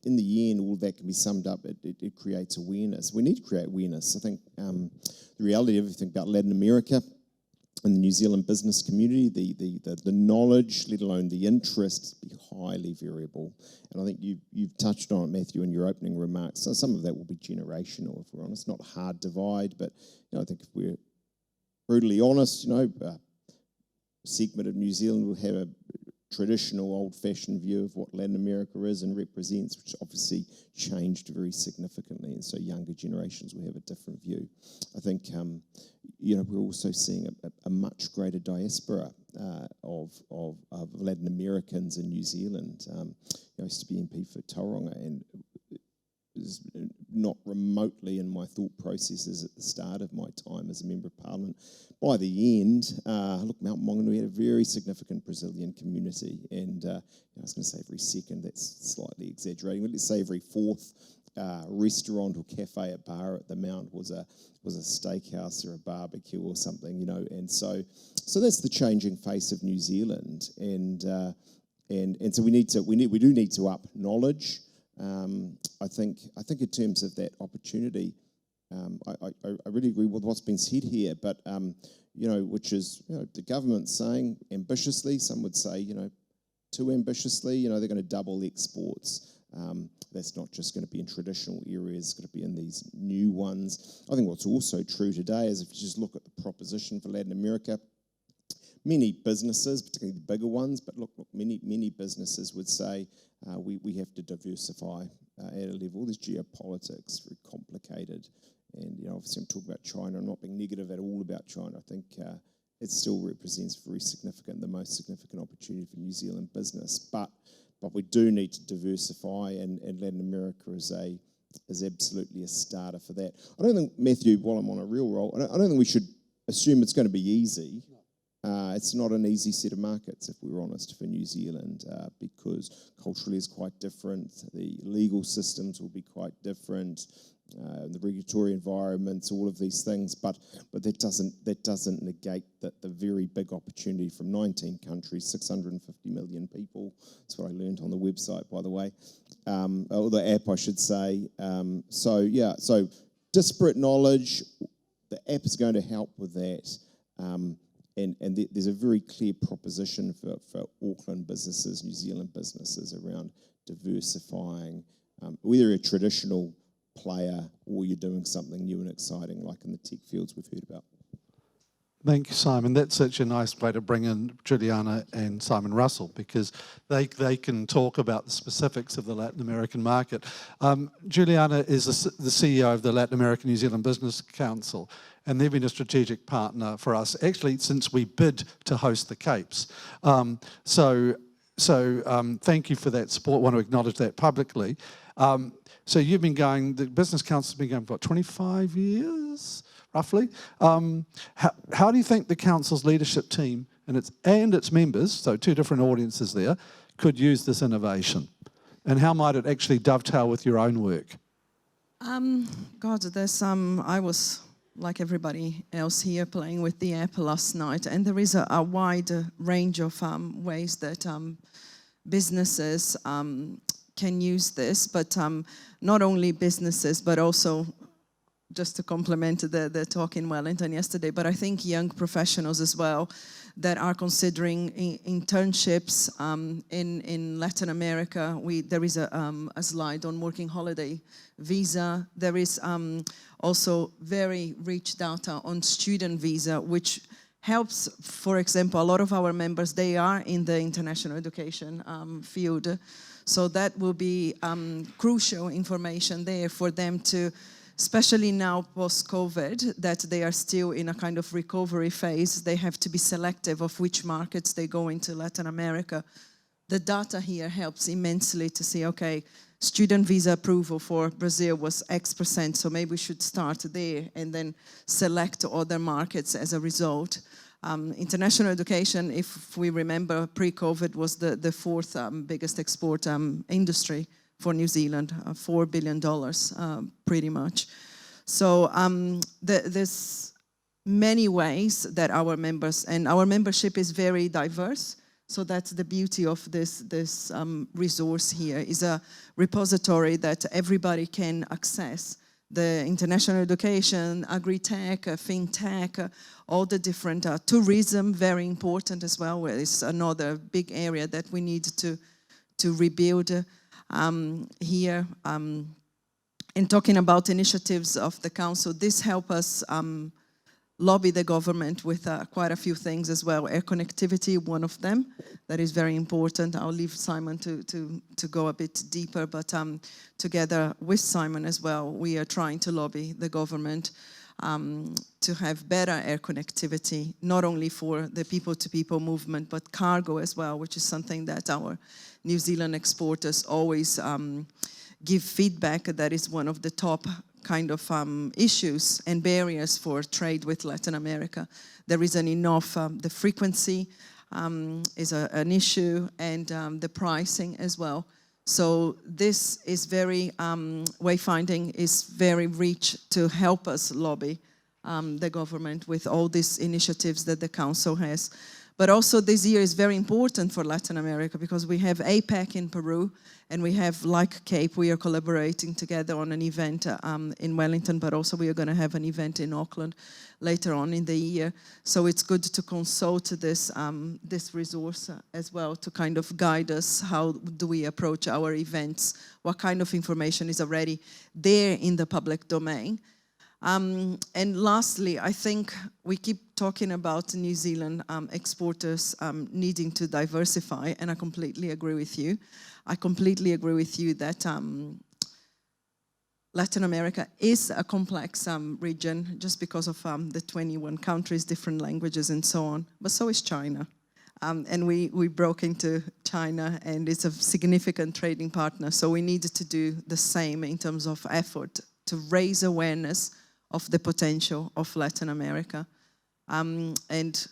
in the end, all that can be summed up, it creates awareness. We need to create awareness. I think the reality of everything about Latin America in the New Zealand business community, the knowledge, let alone the interest, be highly variable. And I think you've touched on it, Matthew, in your opening remarks. So some of that will be generational, if we're honest. Not a hard divide, but I think if we're brutally honest, a segment of New Zealand will have a traditional old-fashioned view of what Latin America is and represents, which obviously changed very significantly, and so younger generations will have a different view. I think, we're also seeing a much greater diaspora of Latin Americans in New Zealand. I used to be MP for Tauranga, and is not remotely in my thought processes at the start of my time as a Member of Parliament. By the end, Mount Maunganui had a very significant Brazilian community, and I was going to say every second, that's slightly exaggerating, but let's say every fourth restaurant or cafe at bar at the Mount was a steakhouse or a barbecue or something, and so that's the changing face of New Zealand, and so we do need to up knowledge. I think in terms of that opportunity, I really agree with what's been said here, but which is the government's saying ambitiously, some would say too ambitiously, they're going to double exports. That's not just going to be in traditional areas, it's going to be in these new ones. I think what's also true today is if you just look at the proposition for Latin America, many businesses, particularly the bigger ones, but look, many businesses would say we have to diversify at a level. There's geopolitics, very complicated, and obviously I'm talking about China. I'm not being negative at all about China. I think it still represents the most significant opportunity for New Zealand business. But we do need to diversify, and Latin America is absolutely a starter for that. I don't think, Matthew, while I'm on a real roll, I don't think we should assume it's going to be easy. It's not an easy set of markets, if we're honest, for New Zealand, because culturally it's quite different. The legal systems will be quite different, the regulatory environments, all of these things. But that doesn't negate the very big opportunity from 19 countries, 650 million people. That's what I learned on the website, by the way, or the app, I should say. So disparate knowledge. The app is going to help with that. And there's a very clear proposition for Auckland businesses, New Zealand businesses around diversifying, whether you're a traditional player or you're doing something new and exciting like in the tech fields we've heard about. Thank you, Simon. That's such a nice way to bring in Giuliana and Simon Russell, because they can talk about the specifics of the Latin American market. Giuliana is the CEO of the Latin American New Zealand Business Council, and they've been a strategic partner for us, actually, since we bid to host the Capes. So thank you for that support. I want to acknowledge that publicly. So you've been going, the Business Council's been going for, 25 years? Roughly. How do you think the council's leadership team and its members, so two different audiences there, could use this innovation? And how might it actually dovetail with your own work? I was, like everybody else here, playing with the app last night, and there is a wide range of ways that businesses can use this, but not only businesses, but also, just to complement the talk in Wellington yesterday, but I think young professionals as well that are considering internships in Latin America. There is a slide on working holiday visa. There is also very rich data on student visa, which helps, for example, a lot of our members, they are in the international education field. So that will be crucial information there for them to, especially now post-COVID, that they are still in a kind of recovery phase. They have to be selective of which markets they go into Latin America. The data here helps immensely to see, okay, student visa approval for Brazil was X%, so maybe we should start there and then select other markets as a result. International education, if we remember, pre-COVID was the fourth biggest export industry for New Zealand, $4 billion, pretty much. So there's many ways that our members, and our membership is very diverse, so that's the beauty of this resource here, is a repository that everybody can access the international education, agri-tech, fintech, all the different tourism, very important as well, where it's another big area that we need to rebuild here. And talking about initiatives of the council, this helps us lobby the government with quite a few things as well. Air connectivity, one of them, that is very important. I'll leave Simon to go a bit deeper, but together with Simon as well, we are trying to lobby the government to have better air connectivity, not only for the people-to-people movement, but cargo as well, which is something that our New Zealand exporters always give feedback that is one of the top kind of issues and barriers for trade with Latin America. There isn't enough, the frequency is an issue, and the pricing as well. So this is very, Wayfinding is very rich to help us lobby the government with all these initiatives that the council has. But also this year is very important for Latin America because we have APEC in Peru, and we have, like Cape, we are collaborating together on an event in Wellington, but also we are going to have an event in Auckland later on in the year. So it's good to consult this, this resource as well to kind of guide us. How do we approach our events? What kind of information is already there in the public domain? And lastly, I think we keep talking about New Zealand exporters needing to diversify, and I completely agree with you. I completely agree with you that Latin America is a complex region just because of the 21 countries, different languages and so on, but so is China. And we broke into China, and it's a significant trading partner, so we need to do the same in terms of effort to raise awareness of the potential of Latin America. And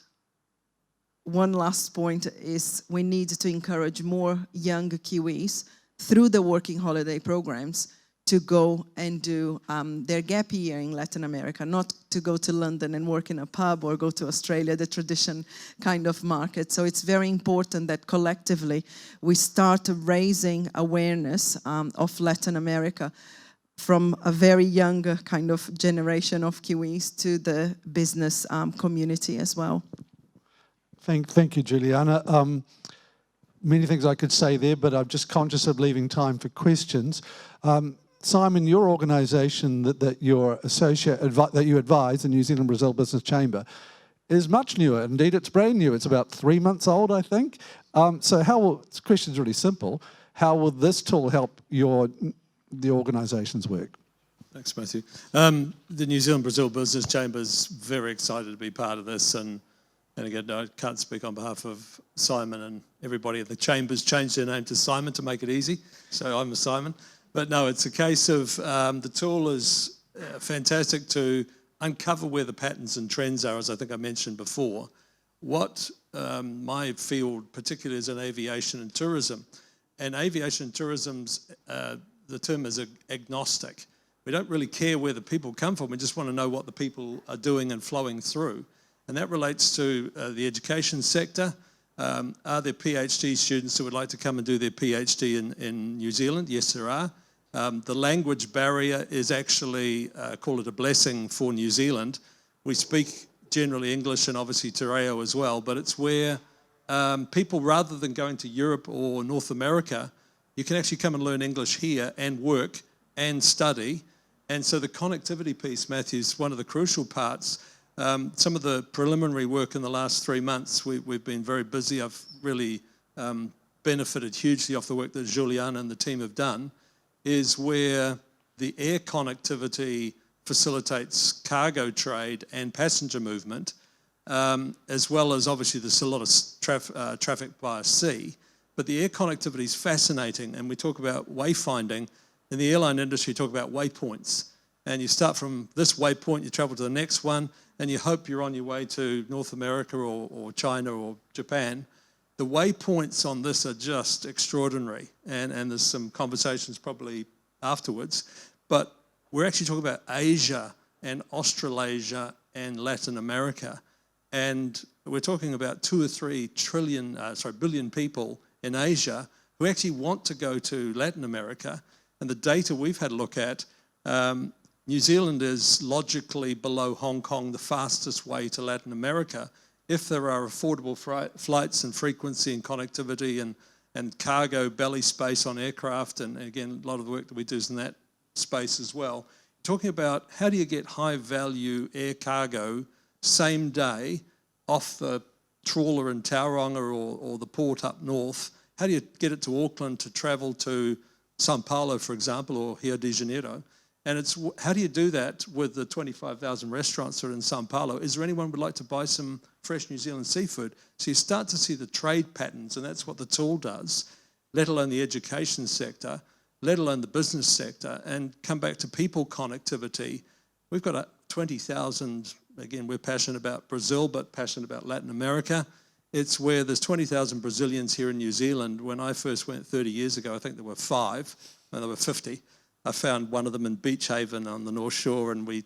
one last point is we need to encourage more young Kiwis through the working holiday programs to go and do their gap year in Latin America, not to go to London and work in a pub or go to Australia, the tradition kind of market. So it's very important that collectively we start raising awareness of Latin America from a very young kind of generation of Kiwis to the business community as well. Thank you, Giuliana. Many things I could say there, but I'm just conscious of leaving time for questions. Simon, your organisation that you're that you advise, the New Zealand Brazil Business Chamber, is much newer. Indeed, it's brand new. It's about 3 months old, I think. So this question's really simple. How will this tool help the organisation's work? Thanks, Matthew. The New Zealand Brazil Business Chamber is very excited to be part of this, and again, I can't speak on behalf of Simon and everybody at the Chamber's changed their name to Simon to make it easy, so I'm a Simon. But no, it's a case of the tool is fantastic to uncover where the patterns and trends are, as I think I mentioned before. What my field particularly is in aviation and tourism, and aviation and tourism's the term is agnostic. We don't really care where the people come from. We just want to know what the people are doing and flowing through. And that relates to the education sector. Are there PhD students who would like to come and do their PhD in New Zealand? Yes, there are. The language barrier is actually, call it a blessing for New Zealand. We speak generally English and obviously Te Reo as well, but it's where people, rather than going to Europe or North America, you can actually come and learn English here and work and study. And so the connectivity piece, Matthew, is one of the crucial parts. Some of the preliminary work in the last 3 months, we've been very busy. I've really benefited hugely off the work that Giuliana and the team have done, is where the air connectivity facilitates cargo trade and passenger movement, as well as obviously there's a lot of traffic via sea. But the air connectivity is fascinating, and we talk about wayfinding. In the airline industry, you talk about waypoints. And you start from this waypoint, you travel to the next one, and you hope you're on your way to North America or China or Japan. The waypoints on this are just extraordinary, and there's some conversations probably afterwards. But we're actually talking about Asia and Australasia and Latin America. And we're talking about 2 or 3 billion people in Asia who actually want to go to Latin America. And the data we've had a look at, New Zealand is logically below Hong Kong the fastest way to Latin America. If there are affordable flights and frequency and connectivity and cargo belly space on aircraft, and again, a lot of the work that we do is in that space as well. Talking about how do you get high value air cargo same day off the trawler in Tauranga or the port up north. How do you get it to Auckland to travel to Sao Paulo, for example, or Rio de Janeiro? And it's how do you do that with the 25,000 restaurants that are in Sao Paulo? Is there anyone who would like to buy some fresh New Zealand seafood? So you start to see the trade patterns, and that's what the tool does, let alone the education sector, let alone the business sector, and come back to people connectivity. We've got 20,000, again, we're passionate about Brazil, but passionate about Latin America. It's where there's 20,000 Brazilians here in New Zealand. When I first went 30 years ago, I think there were 5, and there were 50. I found one of them in Beach Haven on the North Shore, and we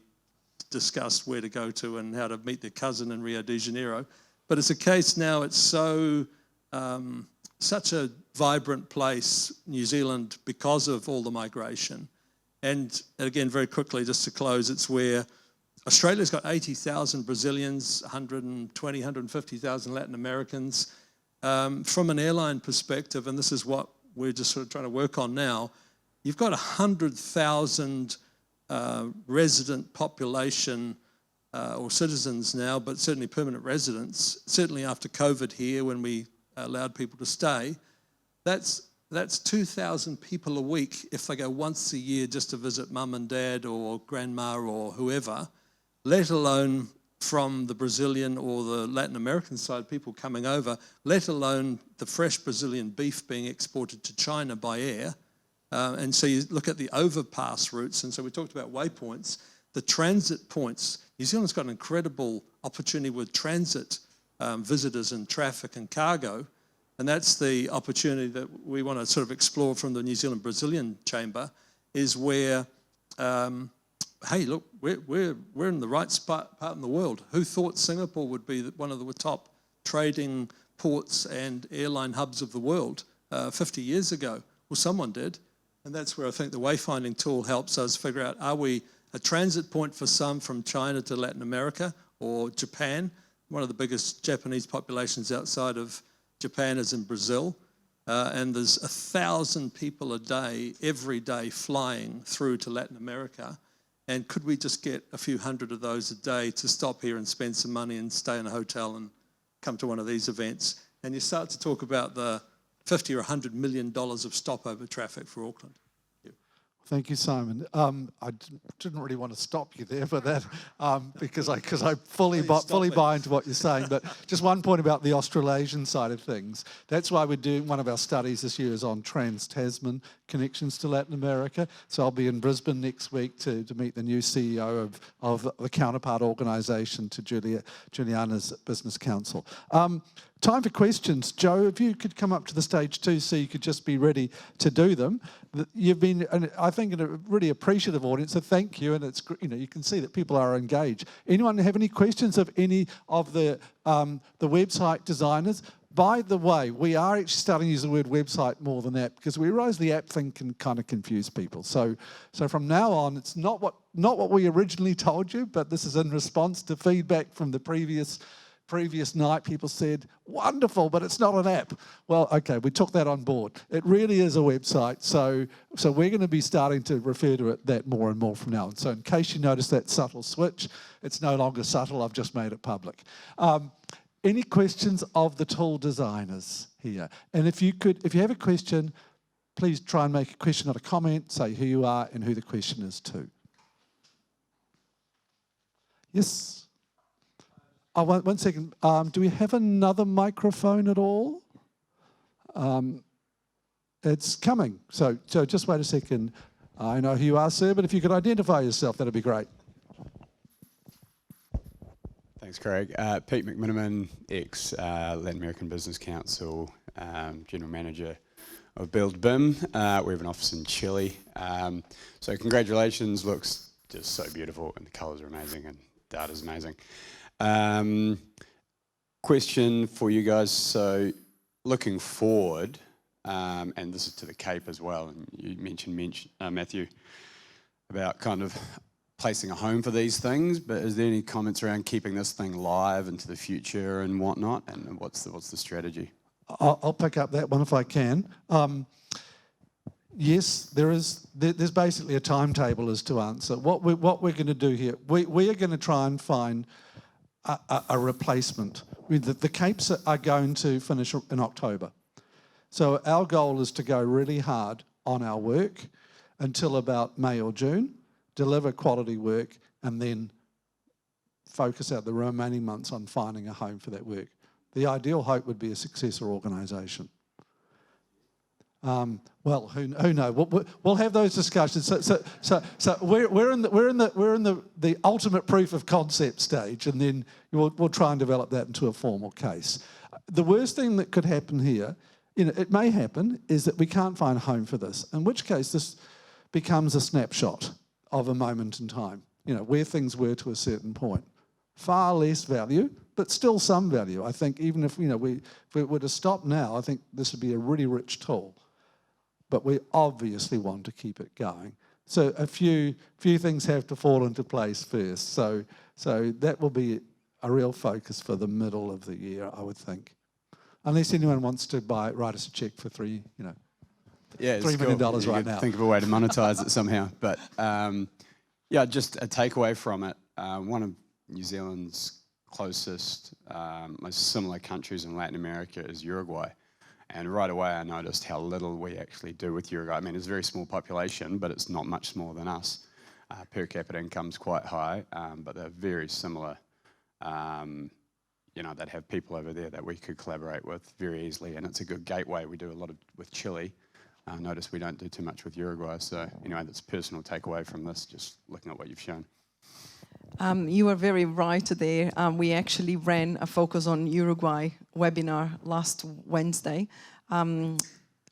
discussed where to go to and how to meet their cousin in Rio de Janeiro. But it's a case now, it's so such a vibrant place, New Zealand, because of all the migration. And again, very quickly, just to close, it's where Australia's got 80,000 Brazilians, 120, 150,000 Latin Americans. From an airline perspective, and this is what we're just sort of trying to work on now, you've got 100,000 resident population or citizens now, but certainly permanent residents, certainly after COVID here when we allowed people to stay. That's 2,000 people a week if they go once a year just to visit mum and dad or grandma or whoever, let alone from the Brazilian or the Latin American side, people coming over, let alone the fresh Brazilian beef being exported to China by air. And so you look at the overpass routes, and so we talked about waypoints, the transit points. New Zealand's got an incredible opportunity with transit visitors and traffic and cargo, and that's the opportunity that we want to sort of explore from the New Zealand-Brazilian chamber, is where, hey, look, we're in the right part in the world. Who thought Singapore would be one of the top trading ports and airline hubs of the world 50 years ago? Well, someone did. And that's where I think the wayfinding tool helps us figure out, are we a transit point for some from China to Latin America or Japan? One of the biggest Japanese populations outside of Japan is in Brazil. And there's 1,000 people a day, every day, flying through to Latin America. And could we just get a few hundred of those a day to stop here and spend some money and stay in a hotel and come to one of these events? And you start to talk about the $50 or $100 million of stopover traffic for Auckland. Thank you, Simon. I didn't really want to stop you there for that because I fully buy into what you're saying. But just one point about the Australasian side of things. That's why we're doing one of our studies this year is on trans-Tasman connections to Latin America. So I'll be in Brisbane next week to meet the new CEO of the counterpart organisation to Giuliana's Business Council. Time for questions. Joe, if you could come up to the stage too, so you could just be ready to do them. You've been, I think, a really appreciative audience, so thank you. And it's, you can see that people are engaged. Anyone have any questions of any of the website designers? By the way, we are actually starting to use the word website more than app because we realise the app thing can kind of confuse people. So from now on, it's not what we originally told you, but this is in response to feedback from the previous night. People said, wonderful, but it's not an app. Well, okay, we took that on board. It really is a website, so we're going to be starting to refer to it that more and more from now on. So in case you notice that subtle switch, it's no longer subtle, I've just made it public. Any questions of the tool designers here? And if you have a question, please try and make a question, not a comment, say who you are and who the question is to. Yes? Oh, one second. Do we have another microphone at all? It's coming. So just wait a second. I know who you are, sir, but if you could identify yourself, that'd be great. Thanks, Craig. Pete McMiniman, ex-Latin American Business Council, General Manager of Build BIM. We have an office in Chile. So congratulations. Looks just so beautiful, and the colours are amazing, and data's amazing. Question for you guys. So looking forward, and this is to the Cape as well, and you mentioned Matthew, about kind of placing a home for these things, but is there any comments around keeping this thing live into the future and whatnot? And what's the strategy? I'll pick up that one if I can. Yes, there's basically a timetable as to answer. What we're going to do here, we are going to try and find a replacement. I mean, the Capes are going to finish in October. So our goal is to go really hard on our work until about May or June, deliver quality work, and then focus out the remaining months on finding a home for that work. The ideal hope would be a successor organisation. Well, who knows? We'll have those discussions. So we're in the ultimate proof of concept stage, and then we'll try and develop that into a formal case. The worst thing that could happen here, it may happen, is that we can't find a home for this. In which case, this becomes a snapshot of a moment in time. Where things were to a certain point. Far less value, but still some value. I think even if we were to stop now, I think this would be a really rich tool. But we obviously want to keep it going. So a few things have to fall into place first. So that will be a real focus for the middle of the year, I would think. Unless anyone wants to write us a check for $3 million right now. Think of a way to monetize it somehow. But just a takeaway from it. One of New Zealand's closest, most similar countries in Latin America is Uruguay. And right away I noticed how little we actually do with Uruguay. I mean, it's a very small population, but it's not much smaller than us. Per capita income's quite high, but they're very similar. They'd have people over there that we could collaborate with very easily, and it's a good gateway. We do a lot with Chile. Notice we don't do too much with Uruguay, so anyway, that's a personal takeaway from this, just looking at what you've shown. You are very right there. We actually ran a Focus on Uruguay webinar last Wednesday.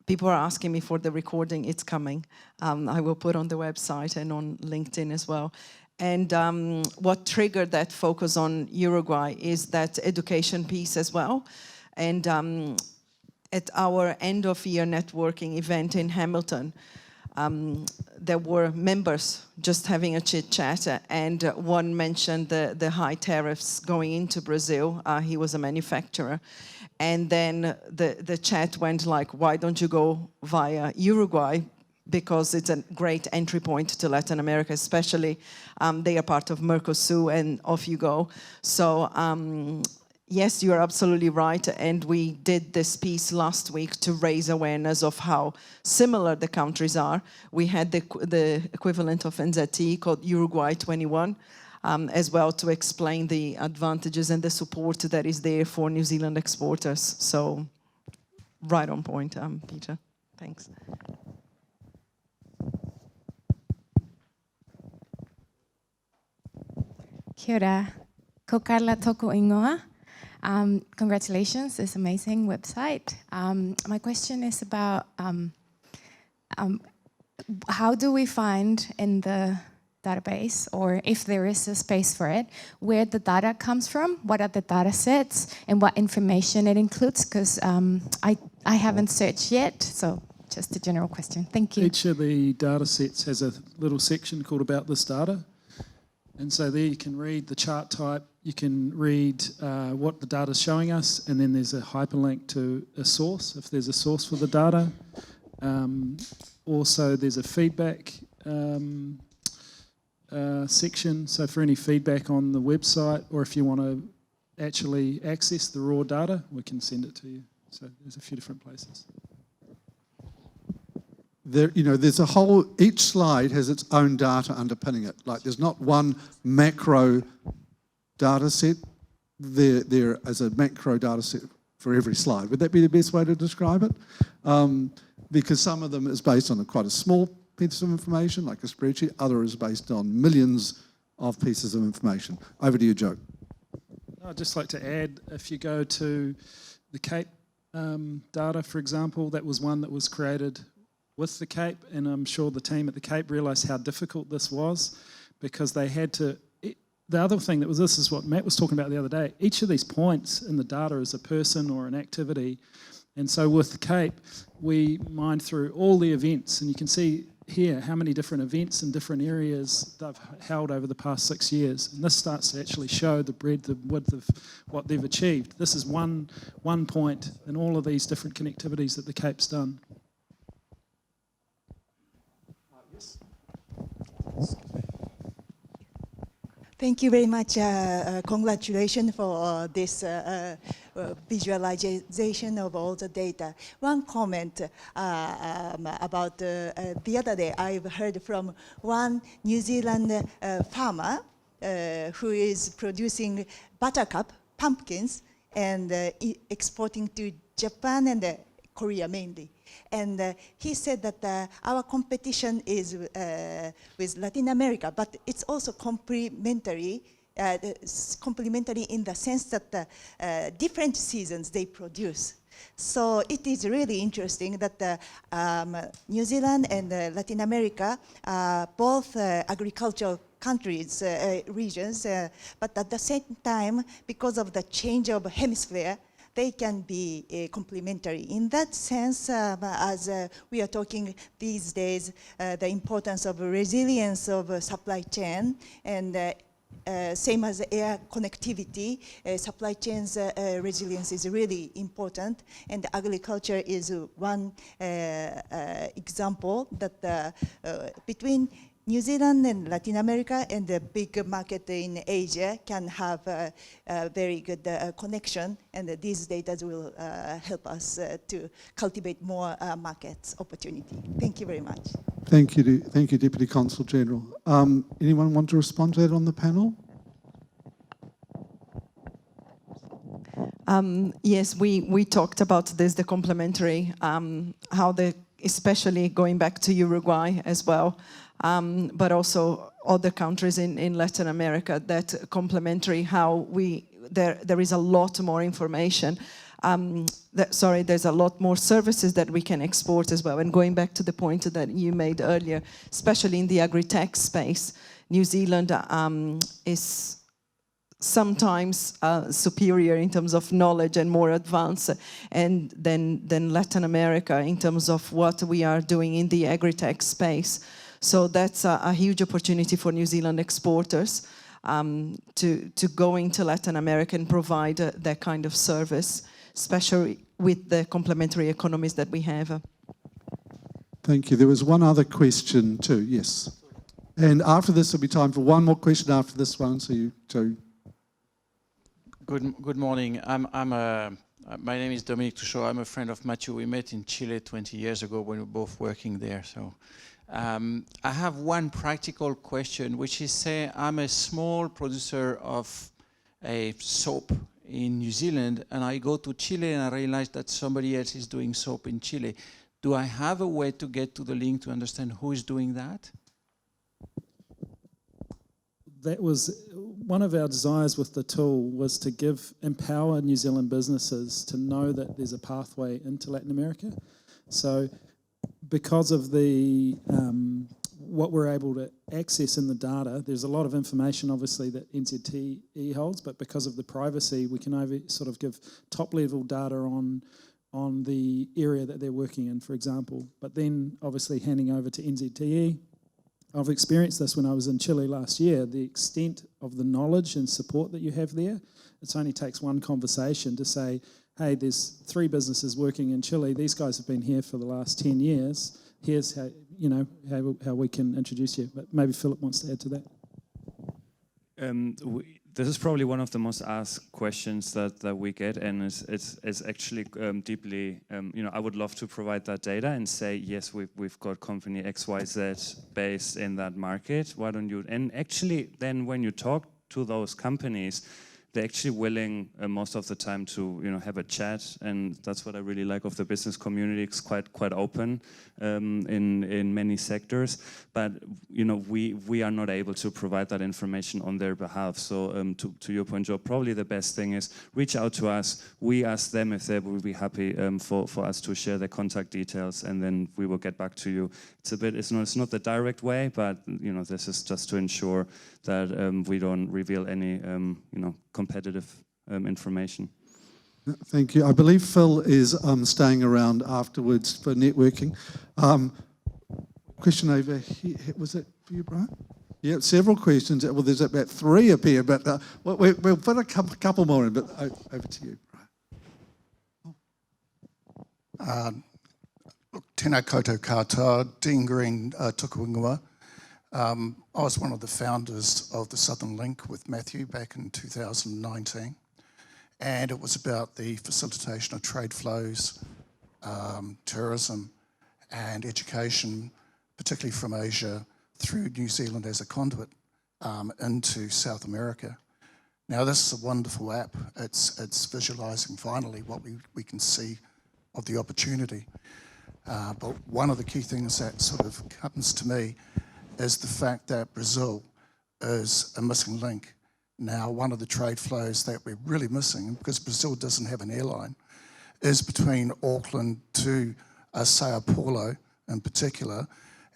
People are asking me for the recording. It's coming. I will put on the website and on LinkedIn as well. And what triggered that Focus on Uruguay is that education piece as well. And at our end-of-year networking event in Hamilton, there were members just having a chit-chat, and one mentioned the high tariffs going into Brazil. He was a manufacturer. And then the chat went like, why don't you go via Uruguay? Because it's a great entry point to Latin America, especially they are part of Mercosur, and off you go. So yes, you are absolutely right, and we did this piece last week to raise awareness of how similar the countries are. We had the equivalent of NZT called Uruguay 21, as well, to explain the advantages and the support that is there for New Zealand exporters. So right on point, Peter. Thanks. Kia ora. Ko Carla toko ingoa. Congratulations, this amazing website. My question is about how do we find in the database, or if there is a space for it, where the data comes from, what are the data sets, and what information it includes? Because I haven't searched yet, so just a general question. Thank you. Each of the data sets has a little section called About This Data. And so there you can read the chart type, you can read what the data's showing us, and then there's a hyperlink to a source, if there's a source for the data. Also, there's a feedback section, so for any feedback on the website, or if you want to actually access the raw data, we can send it to you. So there's a few different places. There's a whole, each slide has its own data underpinning it. Like, there's not one macro data set. There is a macro data set for every slide. Would that be the best way to describe it? Because some of them is based on quite a small piece of information, like a spreadsheet. Other is based on millions of pieces of information. Over to you, Joe. I'd just like to add, if you go to the Cape data, for example, that was one that was created with the Cape, and I'm sure the team at the Cape realised how difficult this was, because they had to. The other thing this is what Matt was talking about the other day. Each of these points in the data is a person or an activity, and so with the Cape, we mined through all the events, and you can see here how many different events in different areas they've held over the past 6 years. And this starts to actually show the breadth and width of what they've achieved. This is one point in all of these different connectivities that the Cape's done. Thank you very much. Congratulations for this visualization of all the data. One comment about the other day, I've heard from one New Zealand farmer who is producing buttercup, pumpkins, and exporting to Japan and Korea mainly. And he said that our competition is with Latin America, but it's also complementary in the sense that different seasons they produce. So it is really interesting that New Zealand and Latin America are both agricultural countries, regions, but at the same time, because of the change of hemisphere, they can be complementary. In that sense, as we are talking these days, the importance of resilience of supply chain, and same as air connectivity, supply chain's resilience is really important, and agriculture is one example that between New Zealand and Latin America and the big market in Asia can have a very good connection, and these data will help us to cultivate more market opportunity. Thank you very much. Thank you, Deputy Consul General. Anyone want to respond to that on the panel? Yes, we talked about this, the complementary, how especially going back to Uruguay as well, but also other countries in Latin America, that complementary, how there is a lot more information. There's a lot more services that we can export as well. And going back to the point that you made earlier, especially in the agri-tech space, New Zealand is sometimes superior in terms of knowledge and more advanced than Latin America in terms of what we are doing in the agri-tech space. So that's a huge opportunity for New Zealand exporters to go into Latin America and provide that kind of service, especially with the complementary economies that we have. Thank you. There was one other question too, yes. And after this, there'll be time for one more question after this one, so you two. Good morning. My name is Dominic Touchot. I'm a friend of Matthew. We met in Chile 20 years ago when we were both working there. So I have one practical question, which is, say I'm a small producer of a soap in New Zealand, and I go to Chile and I realize that somebody else is doing soap in Chile. Do I have a way to get to the link to understand who is doing that? That was one of our desires with the tool, was to empower New Zealand businesses to know that there's a pathway into Latin America. So because of what we're able to access in the data, there's a lot of information obviously that NZTE holds, but because of the privacy, we can only sort of give top-level data on the area that they're working in, for example. But then obviously handing over to NZTE, I've experienced this when I was in Chile last year, the extent of the knowledge and support that you have there. It only takes one conversation to say, hey, there's 3 businesses working in Chile. These guys have been here for the last 10 years. Here's how we can introduce you. But maybe Philipp wants to add to that. This is probably one of the most asked questions that we get, and it's actually deeply, I would love to provide that data and say, yes, we've got company XYZ based in that market. Why don't you? And actually, then when you talk to those companies, they're actually willing most of the time to have a chat, and that's what I really like of the business community. It's quite open in many sectors, but we are not able to provide that information on their behalf. So to your point, Joe, probably the best thing is reach out to us. We ask them if they would be happy for us to share their contact details, and then we will get back to you. It's not the direct way, but this is just to ensure that we don't reveal any competitive information. Thank you. I believe Phil is staying around afterwards for networking. Question over here. Was that for you, Brian? Yeah, several questions. Well, there's about 3 up here, but we'll put a couple more in, but over to you, Brian. Look, tēnā koutou katoa, Dean Green, tuku I was one of the founders of the Southern Link with Matthew back in 2019, and it was about the facilitation of trade flows, tourism and education, particularly from Asia through New Zealand as a conduit into South America. Now this is a wonderful app. It's visualising finally what we can see of the opportunity. But one of the key things that sort of comes to me is the fact that Brazil is a missing link. Now, one of the trade flows that we're really missing, because Brazil doesn't have an airline, is between Auckland to Sao Paulo in particular,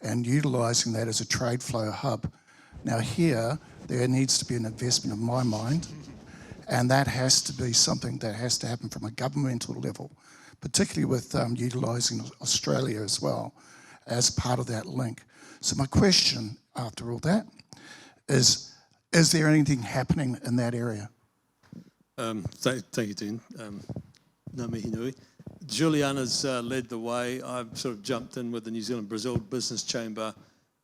and utilising that as a trade flow hub. Now here, there needs to be an investment in my mind, and that has to be something that has to happen from a governmental level, particularly with utilising Australia as well as part of that link. So my question after all that is there anything happening in that area? Thank you, Dean. Ngā mihi nui. Giuliana's led the way. I've sort of jumped in with the New Zealand-Brazil Business Chamber.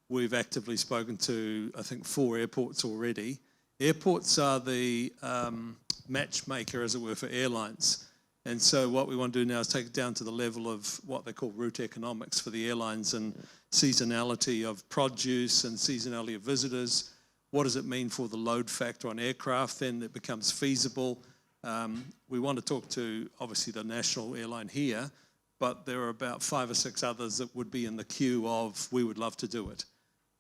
We've actively spoken to, I think, 4 airports already. Airports are the matchmaker, as it were, for airlines. And so what we want to do now is take it down to the level of what they call route economics for the airlines and seasonality of produce and seasonality of visitors. What does it mean for the load factor on aircraft? Then it becomes feasible. We want to talk to, obviously, the national airline here, but there are about 5 or 6 others that would be in the queue of, we would love to do it.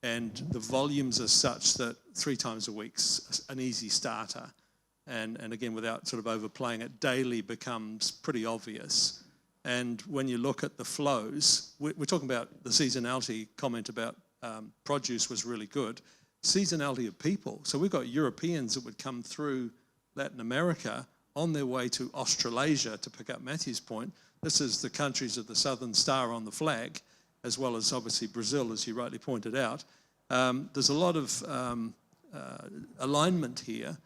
And the volumes are such that 3 times a week's an easy starter. And again, without sort of overplaying it, daily becomes pretty obvious. And when you look at the flows, we're talking about the seasonality comment about produce was really good. Seasonality of people. So we've got Europeans that would come through Latin America on their way to Australasia, to pick up Matthew's point. This is the countries of the Southern Star on the flag, as well as obviously Brazil, as you rightly pointed out. There's a lot of alignment here.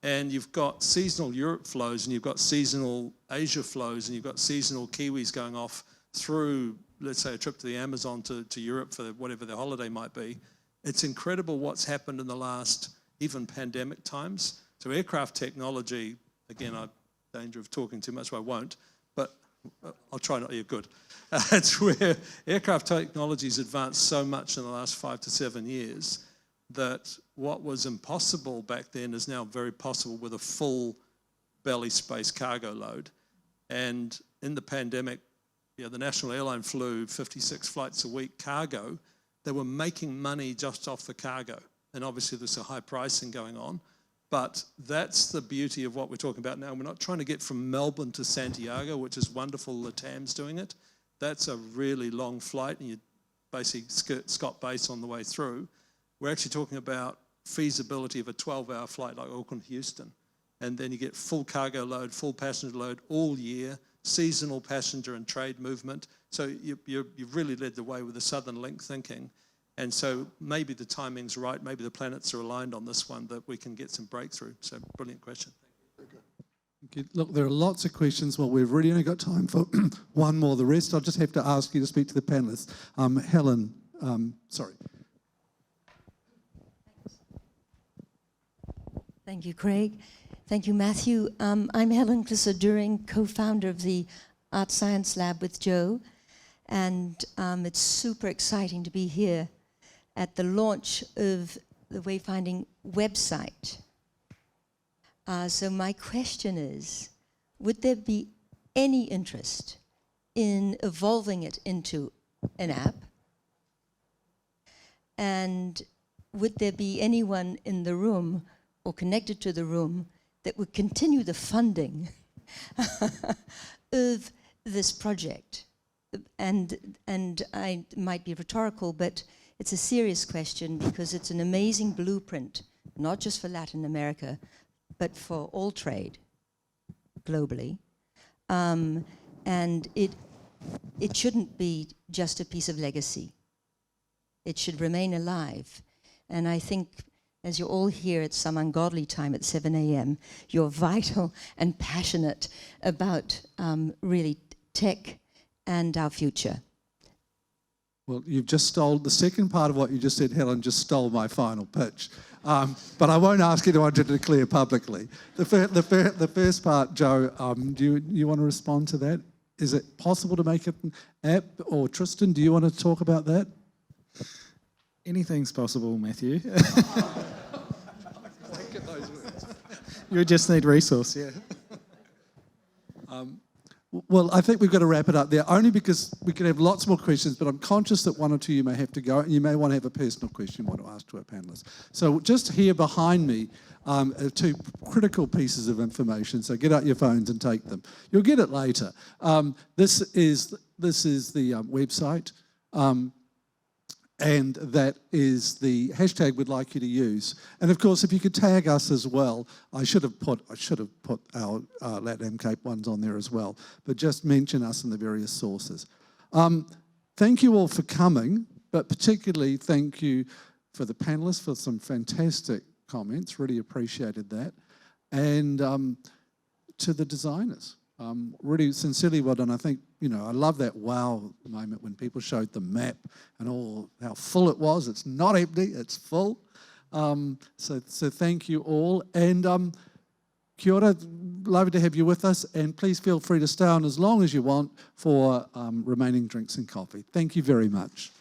And you've got seasonal Europe flows, and you've got seasonal Asia flows, and you've got seasonal Kiwis going off through, let's say, a trip to the Amazon to Europe for whatever their holiday might be. It's incredible what's happened in the last, even pandemic times. So aircraft technology, again, I'm in danger of talking too much, so I won't, but I'll try not. You're good. It's where aircraft technology has advanced so much in the last 5 to 7 years that what was impossible back then is now very possible with a full belly space cargo load. And in the pandemic, the national airline flew 56 flights a week cargo. They were making money just off the cargo. And obviously there's a high pricing going on. But that's the beauty of what we're talking about now. We're not trying to get from Melbourne to Santiago, which is wonderful. Latam's doing it. That's a really long flight, and you basically skirt Scott Base on the way through. We're actually talking about feasibility of a 12-hour flight like Auckland-Houston. And then you get full cargo load, full passenger load all year, seasonal passenger and trade movement. So you've really led the way with the Southern Link thinking. And so maybe the timing's right, maybe the planets are aligned on this one, that we can get some breakthrough. So brilliant question. Thank you. Look, there are lots of questions. Well, we've really only got time for one more. The rest, I'll just have to ask you to speak to the panellists. Helen, sorry. Thank you, Craig. Thank you, Matthew. I'm Helen Clisser-During, co-founder of the Art Science Lab with Joe. And it's super exciting to be here at the launch of the Wayfinding website. So my question is, would there be any interest in evolving it into an app? And would there be anyone in the room or connected to the room that would continue the funding of this project? And I might be rhetorical, but it's a serious question because it's an amazing blueprint, not just for Latin America, but for all trade globally. And it shouldn't be just a piece of legacy. It should remain alive. And I think as you're all here at some ungodly time at 7 a.m., you're vital and passionate about really tech and our future. Well, you've just stole the second part of what you just said, Helen, just stole my final pitch. But I won't ask anyone to declare publicly. The first part, Joe, do you want to respond to that? Is it possible to make it an app? Or Tristan, do you want to talk about that? Anything's possible, Matthew. You just need resource, yeah. Well, I think we've got to wrap it up there, only because we could have lots more questions, but I'm conscious that one or two you may have to go, and you may want to have a personal question you want to ask to our panellists. So just here behind me are two critical pieces of information, so get out your phones and take them. You'll get it later. This is the website, and that is the hashtag we'd like you to use. And of course, if you could tag us as well, I should have put our LatAm Cape ones on there as well, but just mention us in the various sources. Thank you all for coming, but particularly thank you for the panelists for some fantastic comments, really appreciated that, and to the designers. Really sincerely well done. I think, I love that wow moment when people showed the map and all how full it was. It's not empty, it's full. So thank you all. And kia ora, lovely to have you with us. And please feel free to stay on as long as you want for remaining drinks and coffee. Thank you very much.